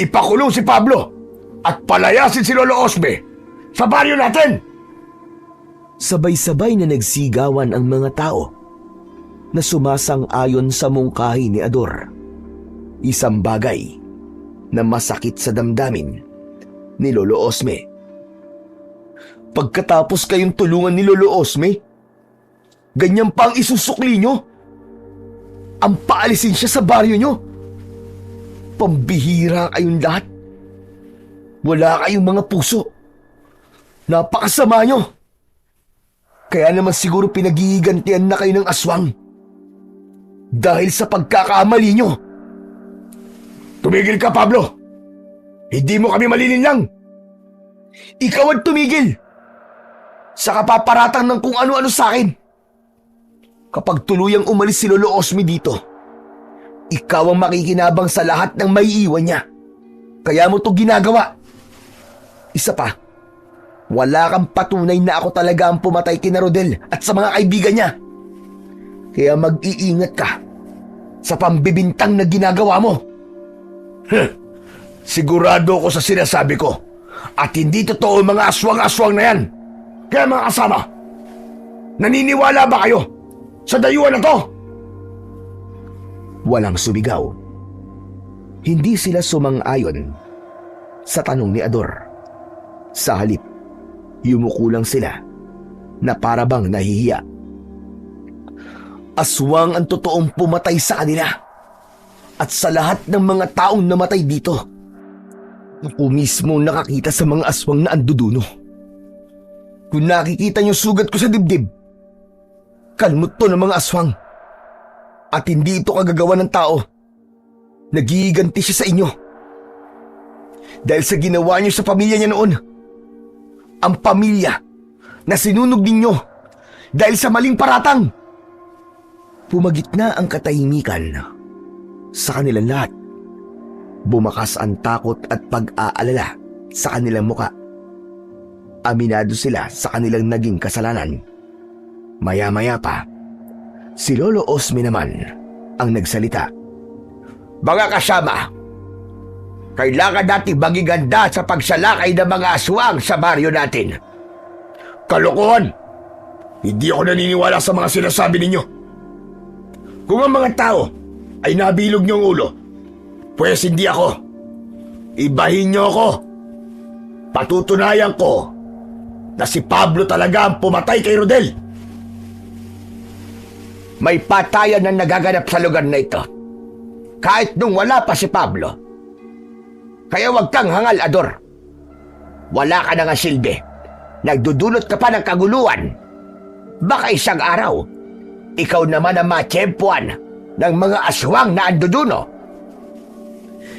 Ipakulong si Pablo at palayasin si Lolo Osme sa baryo natin. Sabay-sabay na nagsigawan ang mga tao na sumasang-ayon sa mungkahi ni Ador. Isang bagay na masakit sa damdamin ni Lolo Osme. Pagkatapos kayong tulungan ni Lolo Osme, ganyan pa ang isusukli nyo? Ang paalisin siya sa baryo nyo? Pambihira kayong lahat. Wala kayong mga puso. Napakasama nyo. Kaya naman siguro pinagigantian na kayo ng aswang. Dahil sa pagkakamali nyo. Tumigil ka, Pablo. Hindi mo kami malilinlang. Ikaw ang tumigil. Sa kapaparatang ng kung ano-ano sa akin. Kapag tuluyang umalis si Lolo Osme dito, ikaw ang makikinabang sa lahat ng maiiwan niya. Kaya mo to ginagawa. Isa pa, wala kang patunay na ako talaga ang pumatay kina Rodel at sa mga kaibigan niya. Kaya mag-iingat ka sa pambibintang na ginagawa mo. Sigurado ako sa sinasabi ko at hindi totoo ang mga aswang-aswang na yan. Kaya mga kasama, naniniwala ba kayo sa dayuhan na to? Walang sumigaw. Hindi sila sumang-ayon sa tanong ni Ador. Sa halip, yumuko lang sila na parabang nahihiya. Aswang ang totoong pumatay sa kanila at sa lahat ng mga taong namatay dito. Ako mismo nakakita sa mga aswang na anduduno. Kung nakikita niyo sugat ko sa dibdib, kalmot to ng mga aswang. At hindi ito kagagawa ng tao. Nagiganti siya sa inyo. Dahil sa ginawa niyo sa pamilya niya noon. Ang pamilya na sinunog ninyo dahil sa maling paratang. Pumagitna ang katahimikan sa kanilang lahat. Bumakas ang takot at pag-aalala sa kanilang muka. Aminado sila sa kanilang naging kasalanan. Maya-maya pa, si Lolo Osme naman ang nagsalita. Mga kasama, kailangan natin magiganda sa pagsalakay ng mga aswang sa baryo natin. Kalokohan! Hindi ako naniniwala sa mga sinasabi ninyo. Kung ang mga tao ay nabilog niyong ulo, pues hindi ako. Ibahin niyo ako. Patutunayan ko na si Pablo talaga ang pumatay kay Rodel. May patayan na nagaganap sa lugar na ito. Kahit nung wala pa si Pablo. Kaya huwag kang hangal, Ador. Wala ka na nga silbi. Nagdudulot ka pa ng kaguluhan. Baka isang araw, ikaw naman ang matsyempuan ng mga aswang na anduduno.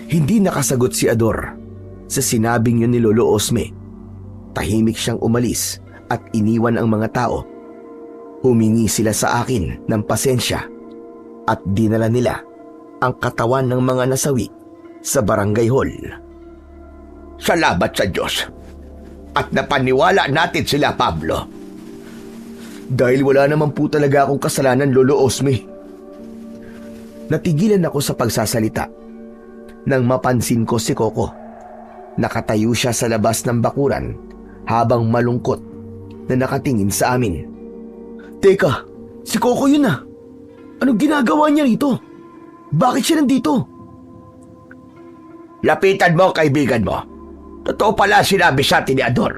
Hindi nakasagot si Ador sa sinabing yun ni Lolo Osme. Tahimik siyang umalis at iniwan ang mga tao. Humingi sila sa akin ng pasensya at dinala nila ang katawan ng mga nasawi sa barangay hall. Salamat sa Diyos at napaniwala natin sila, Pablo. Dahil wala naman po talaga akong kasalanan, Lolo Osme. Natigilan ako sa pagsasalita nang mapansin ko si Coco. Nakatayo siya sa labas ng bakuran habang malungkot na nakatingin sa amin. Teka, si Coco yun ah. Anong ginagawa niya rito? Bakit siya nandito? Lapitan mo ang kaibigan mo. Totoo pala sinabi sa atin ni Ador.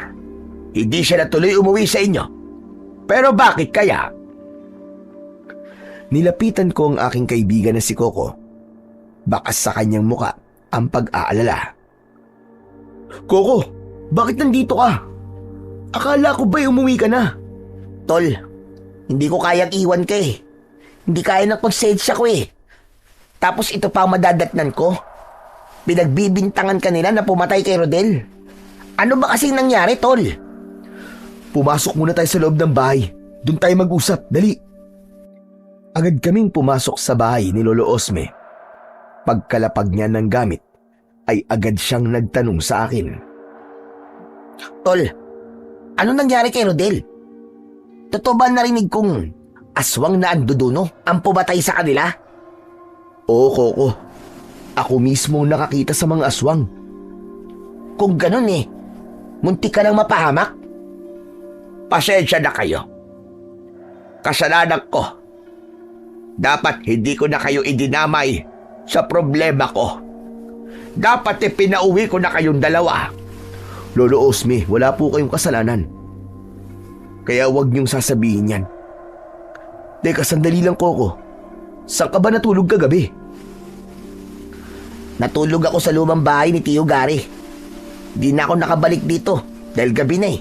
Hindi siya natuloy umuwi sa inyo. Pero bakit kaya? Nilapitan ko ang aking kaibigan na si Coco. Bakas sa kanyang muka ang pag-aalala. Coco, bakit nandito ka? Akala ko ba'y umuwi ka na? Tol, hindi ko kayang iwan ka eh. Hindi kaya ng pagsensya ko eh. Tapos ito pa ang madadatnan ko. Pinagbibintangan ka nila na pumatay kay Rodel. Ano ba kasing nangyari, Tol? Pumasok muna tayo sa loob ng bahay. Doon tayo mag-usap, dali. Agad kaming pumasok sa bahay ni Lolo Osme. Pagkalapag niya ng gamit, ay agad siyang nagtanong sa akin. Tol, ano nangyari kay Rodel? Totoo ba narinig kong aswang na anduduno ang pumatay sa kanila? Oo, Coco. Ako mismo nakakita sa mga aswang. Kung ganun muntik ka nang mapahamak. Pasensya na kayo. Kasalanan ko. Dapat hindi ko na kayo idinamay sa problema ko. Dapat pinauwi ko na kayong dalawa. Lolo Osme, wala po kayong kasalanan. Kaya huwag niyong sasabihin yan. Teka, sandali lang, Coco. Saan ka ba natulog kagabi? Natulog ako sa lumang bahay ni Tio Gary. Di na ako nakabalik dito dahil gabi na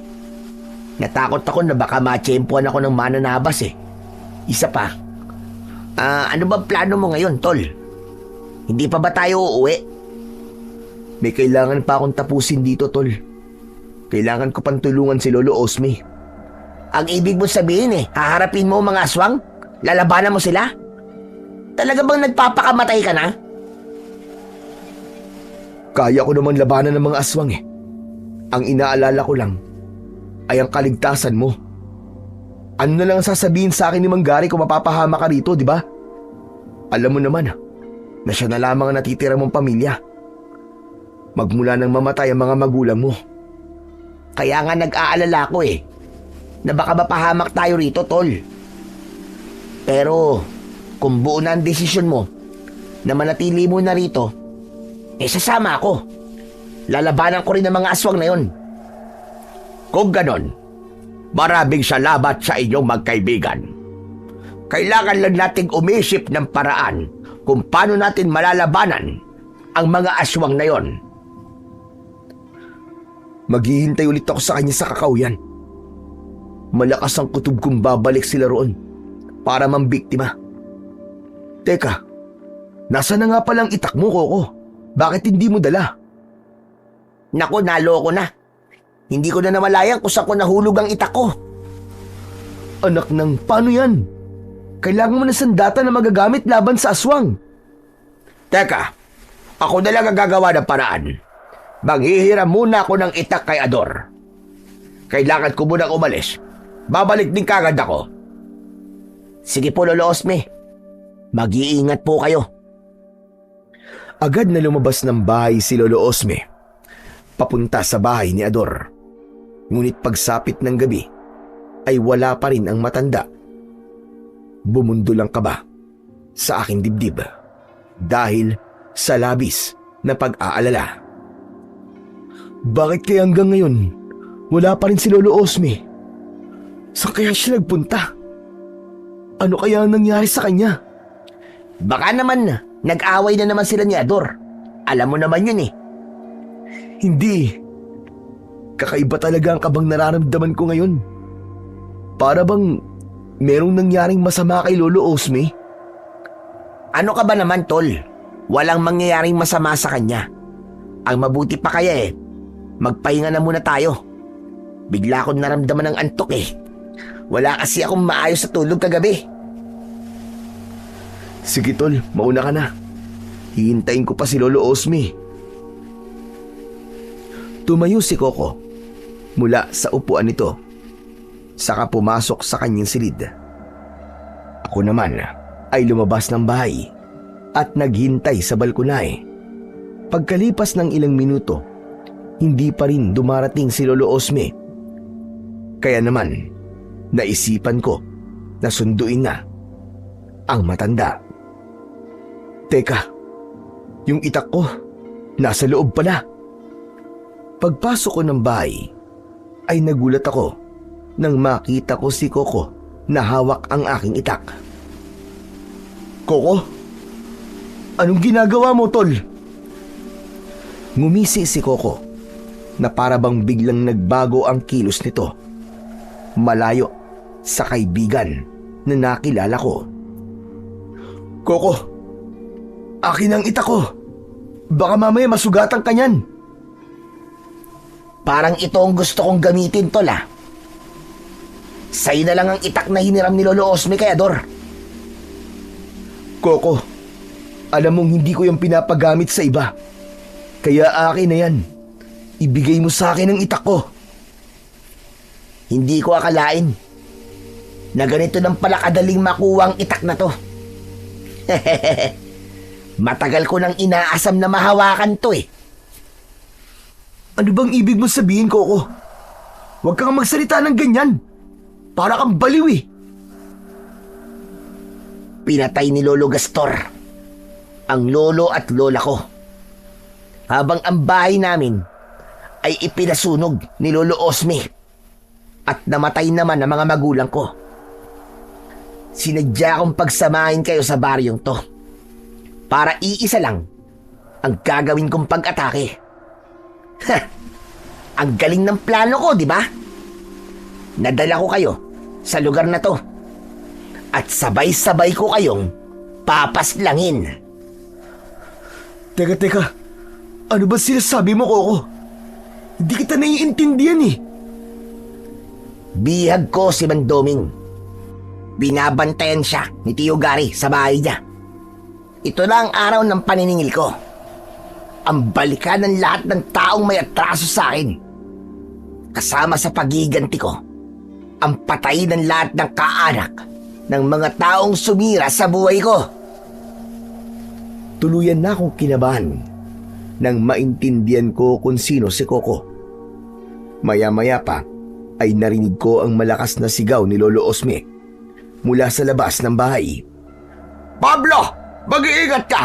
Natakot ako na baka matsyempuan ako ng mananabas Isa pa. Ano ba plano mo ngayon, Tol? Hindi pa ba tayo uuwi? May kailangan pa akong tapusin dito, Tol. Kailangan ko pang tulungan si Lolo Osme. Ang ibig mo sabihin haharapin mo mga aswang? Lalabanan mo sila? Talaga bang nagpapakamatay ka na? Kaya ko naman labanan ng mga aswang Ang inaalala ko lang ay ang kaligtasan mo. Ano na lang ang sasabihin sa akin ni Mang Gary kung mapapahama ka rito, di ba? Alam mo naman na siya na lamang ang natitira mong pamilya. Magmula nang mamatay ang mga magulang mo. Kaya nga nag-aalala ko na baka mapahamak tayo rito, Tol. Pero kung buo na ang desisyon mo na manatili mo na rito, sasama ako. Lalabanan ko rin ang mga aswang na yon. Kung ganon, maraming salamat sa inyong magkaibigan. Kailangan lang nating umisip ng paraan kung paano natin malalabanan ang mga aswang na yon. Maghihintay ulit ako sa kanya sa kakauyan. Malakas ang kutob kung babalik sila roon para mambiktima. Teka, nasa na nga palang itak mo, Coco? Bakit hindi mo dala? Naku, naloko na. Hindi ko na namalayan kung saan ko nahulog ang itak ko. Anak ng, paano yan? Kailangan mo na sandata na magagamit laban sa aswang. Teka, ako na lang ang gagawa ng paraan. Manghihiram muna ako ng itak kay Ador. Kailangan ko munang umalis. Babalik din kagad ako. Sige po, Lolo Osme. Mag-iingat po kayo. Agad na lumabas ng bahay si Lolo Osme, papunta sa bahay ni Ador. Ngunit pagsapit ng gabi, ay wala pa rin ang matanda. Bumundol ang kaba sa aking dibdib dahil sa labis na pag-aalala. Bakit kaya hanggang ngayon wala pa rin si Lolo Osme? Saan kaya siya nagpunta? Ano kaya ang nangyari sa kanya? Baka naman nag-away na naman sila ni Ador. Alam mo naman yun Hindi. Kakaiba talaga ang kabang nararamdaman ko ngayon. Para bang merong nangyaring masama kay Lolo Osme? Ano ka ba naman, Tol? Walang mangyayaring masama sa kanya. Ang mabuti pa kaya magpahinga na muna tayo. Bigla akong naramdaman ng antok Wala kasi akong maayos sa tulog kagabi. Sige, Tol, mauna ka na. Hihintayin ko pa si Lolo Osme. Tumayo si Coco mula sa upuan nito, saka pumasok sa kanyang silid. Ako naman ay lumabas ng bahay at naghintay sa balkonahe. Pagkalipas ng ilang minuto, hindi pa rin dumarating si Lolo Osme. Kaya naman, naisipan ko na sunduin na ang matanda. Teka, yung itak ko, nasa loob pala. Pagpasok ko ng bahay, ay nagulat ako nang makita ko si Coco na hawak ang aking itak. Coco? Anong ginagawa mo, Tol? Ngumisi si Coco na para bang biglang nagbago ang kilos nito. Malayo sa kaibigan na nakilala ko. Coco, akin ang itak ko. Baka mamaya masugatan ka niyan. Parang ito ang gusto kong gamitin, Tol. Sa'yo na lang ang itak na hiniram ni Lolo Osme kay Ador. Coco, alam mong hindi ko yung pinapagamit sa iba. Kaya akin na yan. Ibigay mo sa akin ang itak ko. Hindi ko akalain na ganito nang pala kadaling makuha ang itak na to. Matagal ko nang inaasam na mahawakan to eh. Ano bang ibig mo sabihin, Coco? Huwag kang magsalita ng ganyan. Para kang baliw eh. Pinatay ni Lolo Gastor ang lolo at lola ko, habang ang bahay namin ay ipinasunog ni Lolo Osme at namatay naman ang mga magulang ko. Sinadya kong pagsamahin kayo sa baryong to para iisa lang ang gagawin kong pag-atake. Ang galing ng plano ko, di ba? Nadala ko kayo sa lugar na to at sabay-sabay ko kayong papaslangin. Teka. Ano ba sinasabi mo, Coco? Hindi kita naiintindihan eh. Bihag ko si Mandoming. Binabantayan siya ni Tio Gary sa bahay niya. Ito na ang araw ng paniningil ko. Ang balikan ng lahat ng taong may atraso sa akin. Kasama sa pagiganti ko, ang patay ng lahat ng kaanak ng mga taong sumira sa buhay ko. Tuluyan na akong kinabahan nang maintindihan ko kung sino si Coco. Maya-maya pa ay narinig ko ang malakas na sigaw ni Lolo Osme mula sa labas ng bahay. Pablo, mag-iingat ka!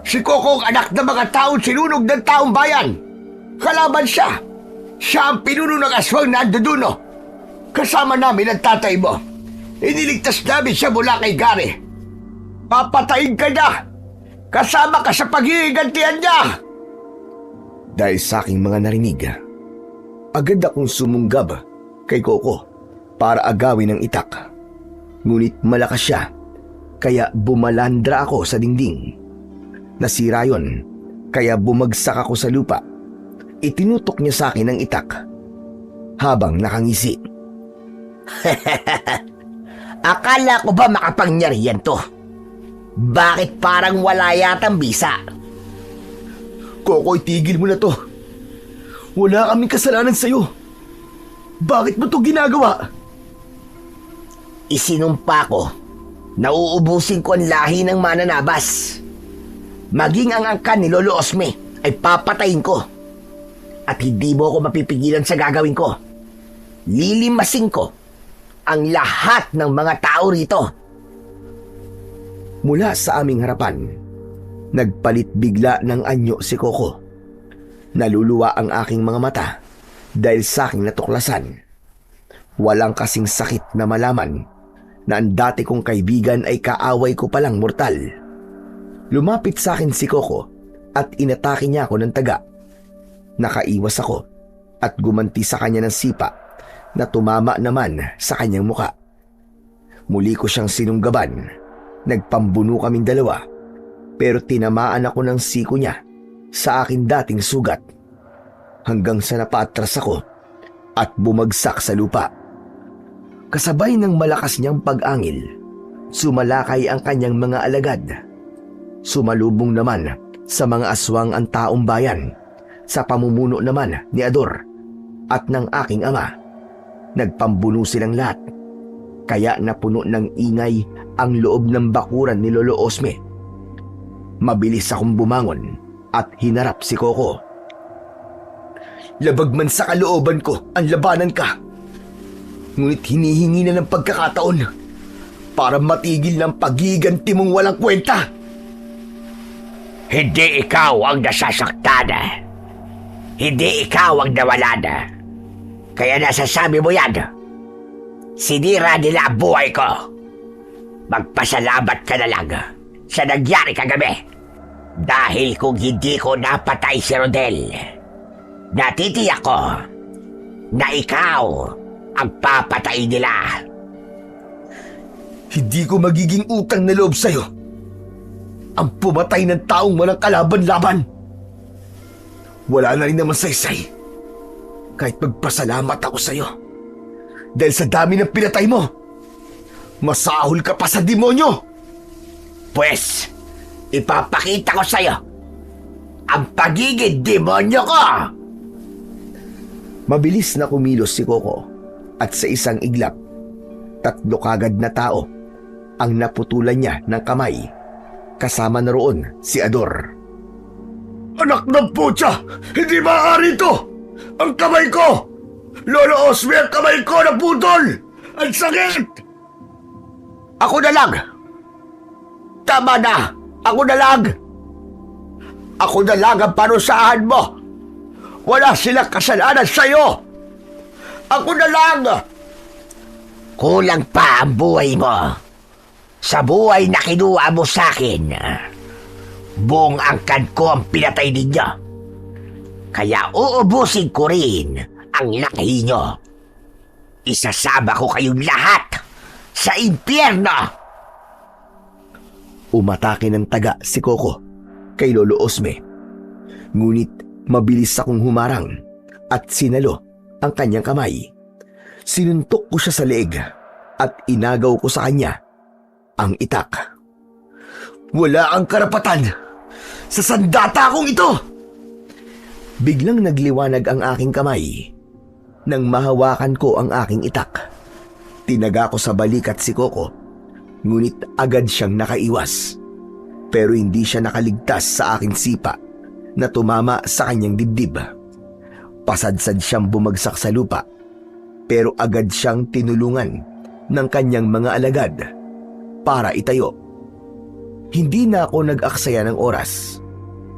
Si Coco ang anak ng mga taong sinunog ng taong bayan. Kalaban siya. Siya ang pinuno ng aswang na andoduno. Kasama namin ang tatay mo. Iniligtas namin siya mula kay Gary. Papatayin ka na! Kasama ka sa pag-iigantihan niya! Dahil sa aking mga narinig, agad akong sumunggab kay Coco para agawin ang itak. Ngunit malakas siya, kaya bumalandra ako sa dingding. Nasira yon, kaya bumagsak ako sa lupa. Itinutok niya sa akin ang itak habang nakangisi. Akala ko ba makapangyarihan to? Bakit parang wala yatang bisa? Coco, itigil mo na to. Wala kaming kasalanan sa'yo. Bakit mo to ginagawa? Isinumpa ko na uubusin ko ang lahi ng mananabas. Maging ang angkan ni Lolo Osme ay papatayin ko. At hindi mo ako mapipigilan sa gagawin ko. Lilimasin ko ang lahat ng mga tao rito. Mula sa aming harapan, nagpalit bigla ng anyo si Coco. Naluluwa ang aking mga mata dahil sa aking natuklasan. Walang kasing sakit na malaman na ang dati kong kaibigan ay kaaway ko palang mortal. Lumapit sa akin si Coco at inatake niya ako ng taga. Nakaiwas ako at gumanti sa kanya ng sipa na tumama naman sa kanyang muka. Muli ko siyang sinunggaban. Nagpambuno kaming dalawa pero tinamaan ako ng siko niya sa akin dating sugat hanggang sa napatras ako at bumagsak sa lupa. Kasabay ng malakas niyang pag-angil, sumalakay ang kanyang mga alagad. Sumalubong naman sa mga aswang ang taong bayan sa pamumuno naman ni Ador at ng aking ama. Nagpambuno silang lahat, kaya napuno ng ingay ang loob ng bakuran ni Lolo Osme. Mabilis akong bumangon at hinarap si Coco. Labag man sa kalooban ko ang labanan ka. Ngunit hinihingi na ng pagkakataon para matigil ng pagiganti mong walang kwenta. Hindi ikaw ang nasasaktan. Hindi ikaw ang nawalan. Kaya nasasabi mo yan. Sinira nila ang buhay ko. Magpasalamat ka na lang sa nangyari kagabi. Dahil kung hindi ko napatay si Rodel, natitiyak ko na ikaw ang papatay nila. Hindi ko magiging utang na loob sa'yo ang pumatay ng taong walang kalaban-laban. Wala na rin naman saysay kahit magpasalamat ako sa'yo Dahil sa dami ng pinatay mo, masahol ka pa sa demonyo! Pwes, ipapakita ko sa'yo ang pagiging demonyo ko! Mabilis na kumilos si Coco at sa isang iglap, 3 kagad na tao ang naputulan niya ng kamay. Kasama na roon si Ador. Anak ng putya! Hindi maaari ito! Ang kamay ko! Lolo Osme, ang kamay ko naputol! Ang sakit! Ako na lang! Tama na! Ako na lang! Ako na lang ang parusahan mo! Wala silang kasalanan sa'yo! Ako na lang! Kulang pa ang buhay mo sa buhay na kinuha mo sa akin. Buong angkan ko ang pinatay ninyo. Kaya uubusin ko rin ang lahi nyo. Isasama ko kayong lahat sa impyerno. Umatake ng taga si Coco kay Lolo Osme. Ngunit mabilis akong humarang at sinalo ang kanyang kamay. Sinuntok ko siya sa leeg at inagaw ko sa kanya ang itak. Wala ang karapatan sa sandata kong ito! Biglang nagliwanag ang aking kamay nang mahawakan ko ang aking itak. Tinaga ko sa balikat si Coco, ngunit agad siyang nakaiwas. Pero hindi siya nakaligtas sa aking sipa na tumama sa kanyang dibdib. Pasadsad siyang bumagsak sa lupa, pero agad siyang tinulungan ng kanyang mga alagad para itayo. Hindi na ako nag-aksaya ng oras.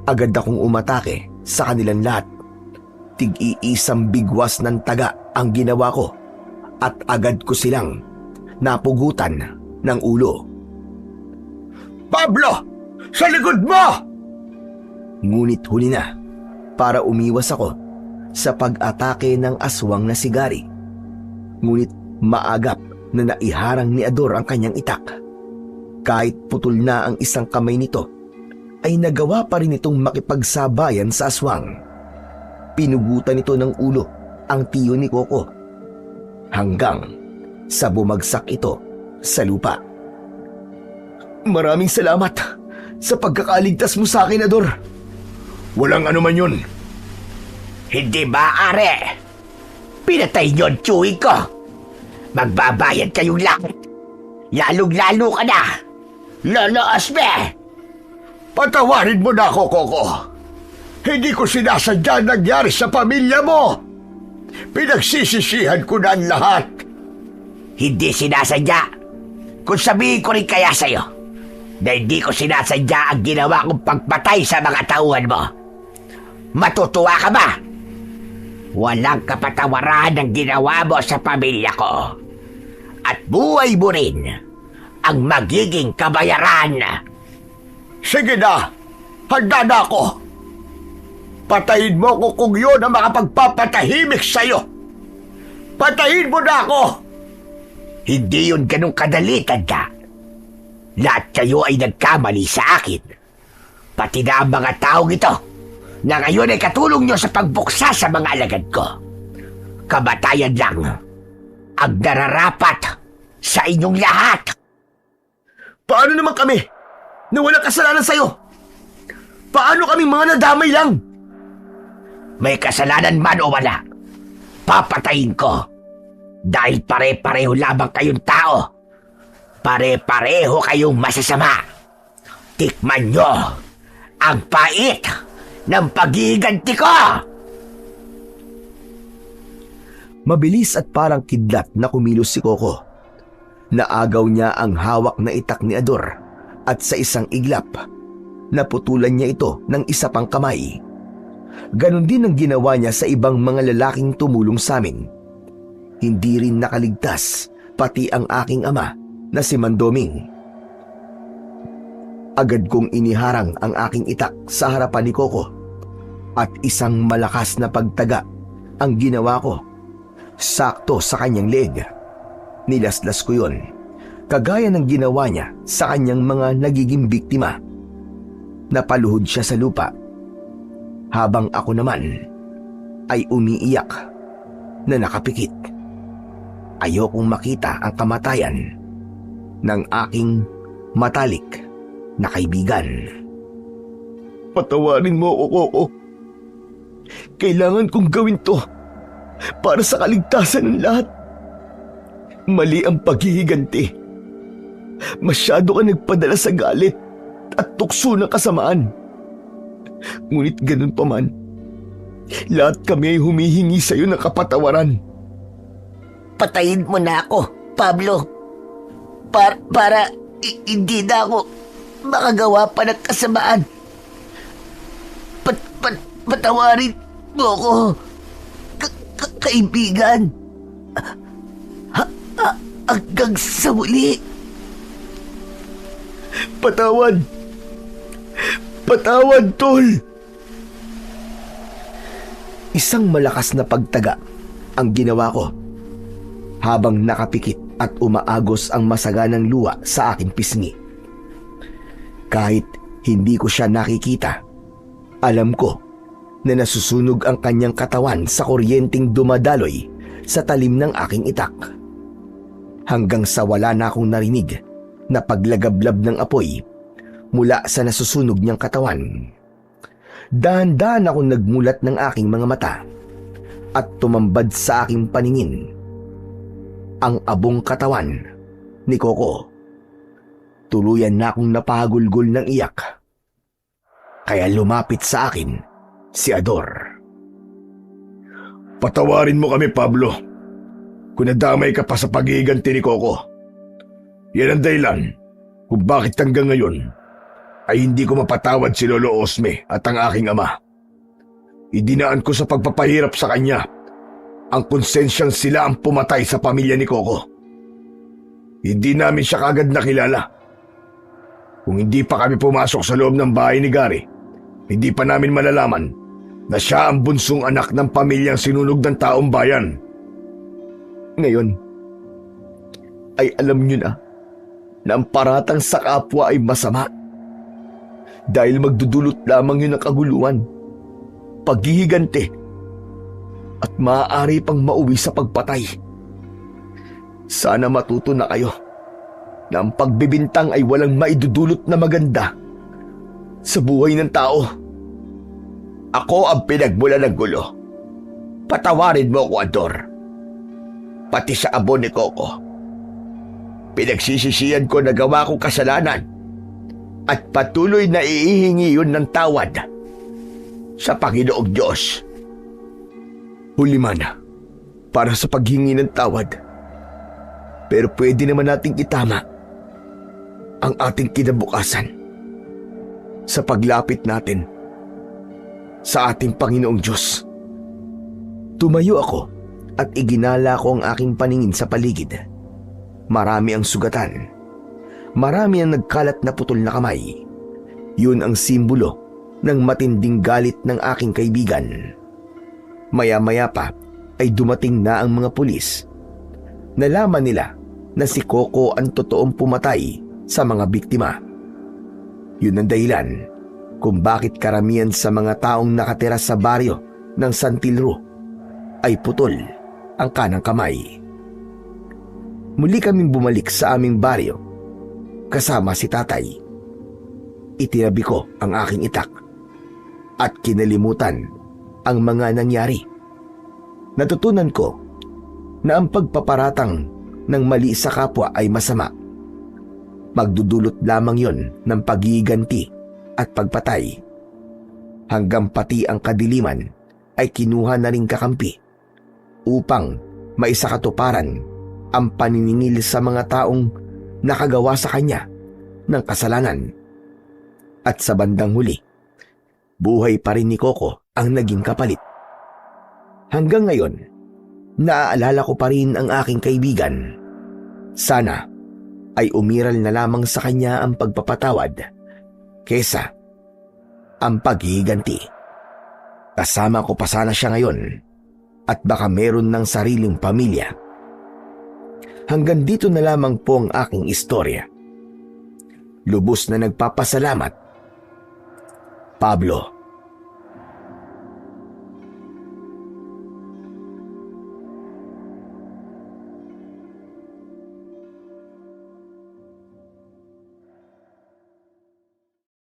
Agad akong umatake sa kanilang lahat. Tig-iisang bigwas ng taga ang ginawa ko at agad ko silang napugutan ng ulo. Pablo! Sa likod mo! Ngunit huli na para umiwas ako sa pag-atake ng aswang na si Gary. Ngunit maagap na naiharang ni Ador ang kanyang itak. Kahit putol na ang isang kamay nito, ay nagawa pa rin itong makipagsabayan sa aswang. Pinugutan nito ng ulo ang tiyo ni Coco hanggang sa bumagsak ito sa lupa. Maraming salamat sa pagkakaligtas mo sa akin, Ador. Walang anuman yun. Hindi ba, Are? Pinatay niyo ang tiyuhin ko. Magbabayad kayong lahat. Lalong-lalo ka na, Lolo Osme! Patawarin mo na ako, Coco. Hindi ko sinasadya nangyari sa pamilya mo. Pinagsisisihan ko na ang lahat. Hindi sinasadya. Kung sabihin ko rin kaya sa'yo na hindi ko sinasadya ang ginawa kong pagpatay sa mga tauhan mo, matutuwa ka ba? Walang kapatawaran ang ginawa mo sa pamilya ko. At buhay mo rin ang magiging kabayaran. Sige na, handa na ako. Patayin mo ko kung yun ang makapagpapatahimik sa'yo. Patayin mo na ako! Hindi yun ganun kadali, tanda. Lahat kayo ay nagkamali sa akin. Pati na ang mga taong ito na ngayon ay katulong nyo sa pagbuksa sa mga alagad ko. Kamatayan lang ang nararapat sa inyong lahat. Paano naman kami na walang kasalanan sa'yo? Paano kami mga nadamay lang? May kasalanan man o wala, papatayin ko. Dahil pare-pareho lamang kayong tao. Pare-pareho kayong masasama. Tikman nyo ang pait ng paghihiganti ko! Mabilis at parang kidlat na kumilos si Coco. Naagaw niya ang hawak na itak ni Ador at sa isang iglap, naputulan niya ito ng isa pang kamay. Ganon din ang ginawa niya sa ibang mga lalaking tumulong sa amin. Hindi rin nakaligtas pati ang aking ama na si Mandoming. Agad kong iniharang ang aking itak sa harapan ni Coco at isang malakas na pagtaga ang ginawa ko. Sakto sa kanyang leeg. Nilaslas ko yun, kagaya ng ginawa niya sa kanyang mga nagiging biktima. Napaluhod siya sa lupa, habang ako naman ay umiiyak na nakapikit. ayokong makita ang kamatayan ng aking matalik na kaibigan. Patawarin mo ako, Koko. Kailangan kong gawin to para sa kaligtasan ng lahat. Mali ang paghihiganti. Masyado ka nagpadala sa galit at tukso ng kasamaan. Ngunit ganun pa man, lahat kami ay humihingi sa iyo ng kapatawaran. Patayin mo na ako, Pablo. Para hindi na ako makagawa pa ng kasamaan. Patawarin mo ako, kaibigan. Hanggang sa muli. Patawad! Patawad, Tol! Isang malakas na pagtaga ang ginawa ko habang nakapikit at umaagos ang masaganang luha sa aking pisngi. Kahit hindi ko siya nakikita, alam ko na nasusunog ang kanyang katawan sa kuryenteng dumadaloy sa talim ng aking itak. Hanggang sa wala na akong narinig na paglagablab ng apoy mula sa nasusunog niyang katawan. Dahan-dahan akong nagmulat ng aking mga mata at tumambad sa aking paningin ang abong katawan ni Coco. Tuluyan na akong napahagulgol ng iyak. Kaya lumapit sa akin si Ador. Patawarin mo kami, Pablo. Kung nadamay ka pa sa paghihiganti ni Coco. Yan ang dahilan kung bakit hanggang ngayon ay hindi ko mapatawad si Lolo Osme at ang aking ama. Idinaan ko sa pagpapahirap sa kanya ang konsensyang sila ang pumatay sa pamilya ni Coco. Hindi namin siya kagad nakilala. Kung hindi pa kami pumasok sa loob ng bahay ni Gary, hindi pa namin malalaman na siya ang bunsong anak ng pamilyang sinunog ng taong bayan. Ngayon, ay alam niyo na ang paratang sa kapwa ay masama. Dahil magdudulot lamang yun ng kaguluhan, paghihiganti, at maaari pang mauwi sa pagpatay. Sana matuto na kayo na ang pagbibintang ay walang maidudulot na maganda sa buhay ng tao. Ako ang pinagmula ng gulo. Patawarin mo ako, Ador. Pati sa abo ni Coco. Pinagsisisihan ko na gawa kong kasalanan at patuloy na ihihingi yun ng tawad sa Panginoong Diyos. Huli man, para sa paghingi ng tawad. Pero pwede naman nating itama ang ating kinabukasan sa paglapit natin sa ating Panginoong Diyos. Tumayo ako at iginala ko ang aking paningin sa paligid. Marami ang sugatan. Marami ang nagkalat na putol na kamay. Yun ang simbolo ng matinding galit ng aking kaibigan. Maya-maya pa ay dumating na ang mga pulis. Nalaman nila na si Coco ang totoong pumatay sa mga biktima. Yun ang dahilan kung bakit karamihan sa mga taong nakatira sa baryo ng Santilro ay putol ang kanang kamay. Muli kaming bumalik sa aming baryo kasama si tatay. Itinabi ko ang aking itak at kinalimutan ang mga nangyari. Natutunan ko na ang pagpaparatang ng mali sa kapwa ay masama. Magdudulot lamang yon ng paghihiganti at pagpatay. Hanggang pati ang kadiliman ay kinuha na ring kakampi upang maisakatuparan ang paniningil sa mga taong nakagawa sa kanya ng kasalanan. At sa bandang huli, buhay pa rin ni Coco ang naging kapalit. Hanggang ngayon, naaalala ko pa rin ang aking kaibigan. Sana ay umiral na lamang sa kanya ang pagpapatawad kesa ang paghihiganti. Kasama ko pa sana siya ngayon at baka meron ng sariling pamilya. Hanggang dito na lamang po ang aking istorya. Lubos na nagpapasalamat, Pablo.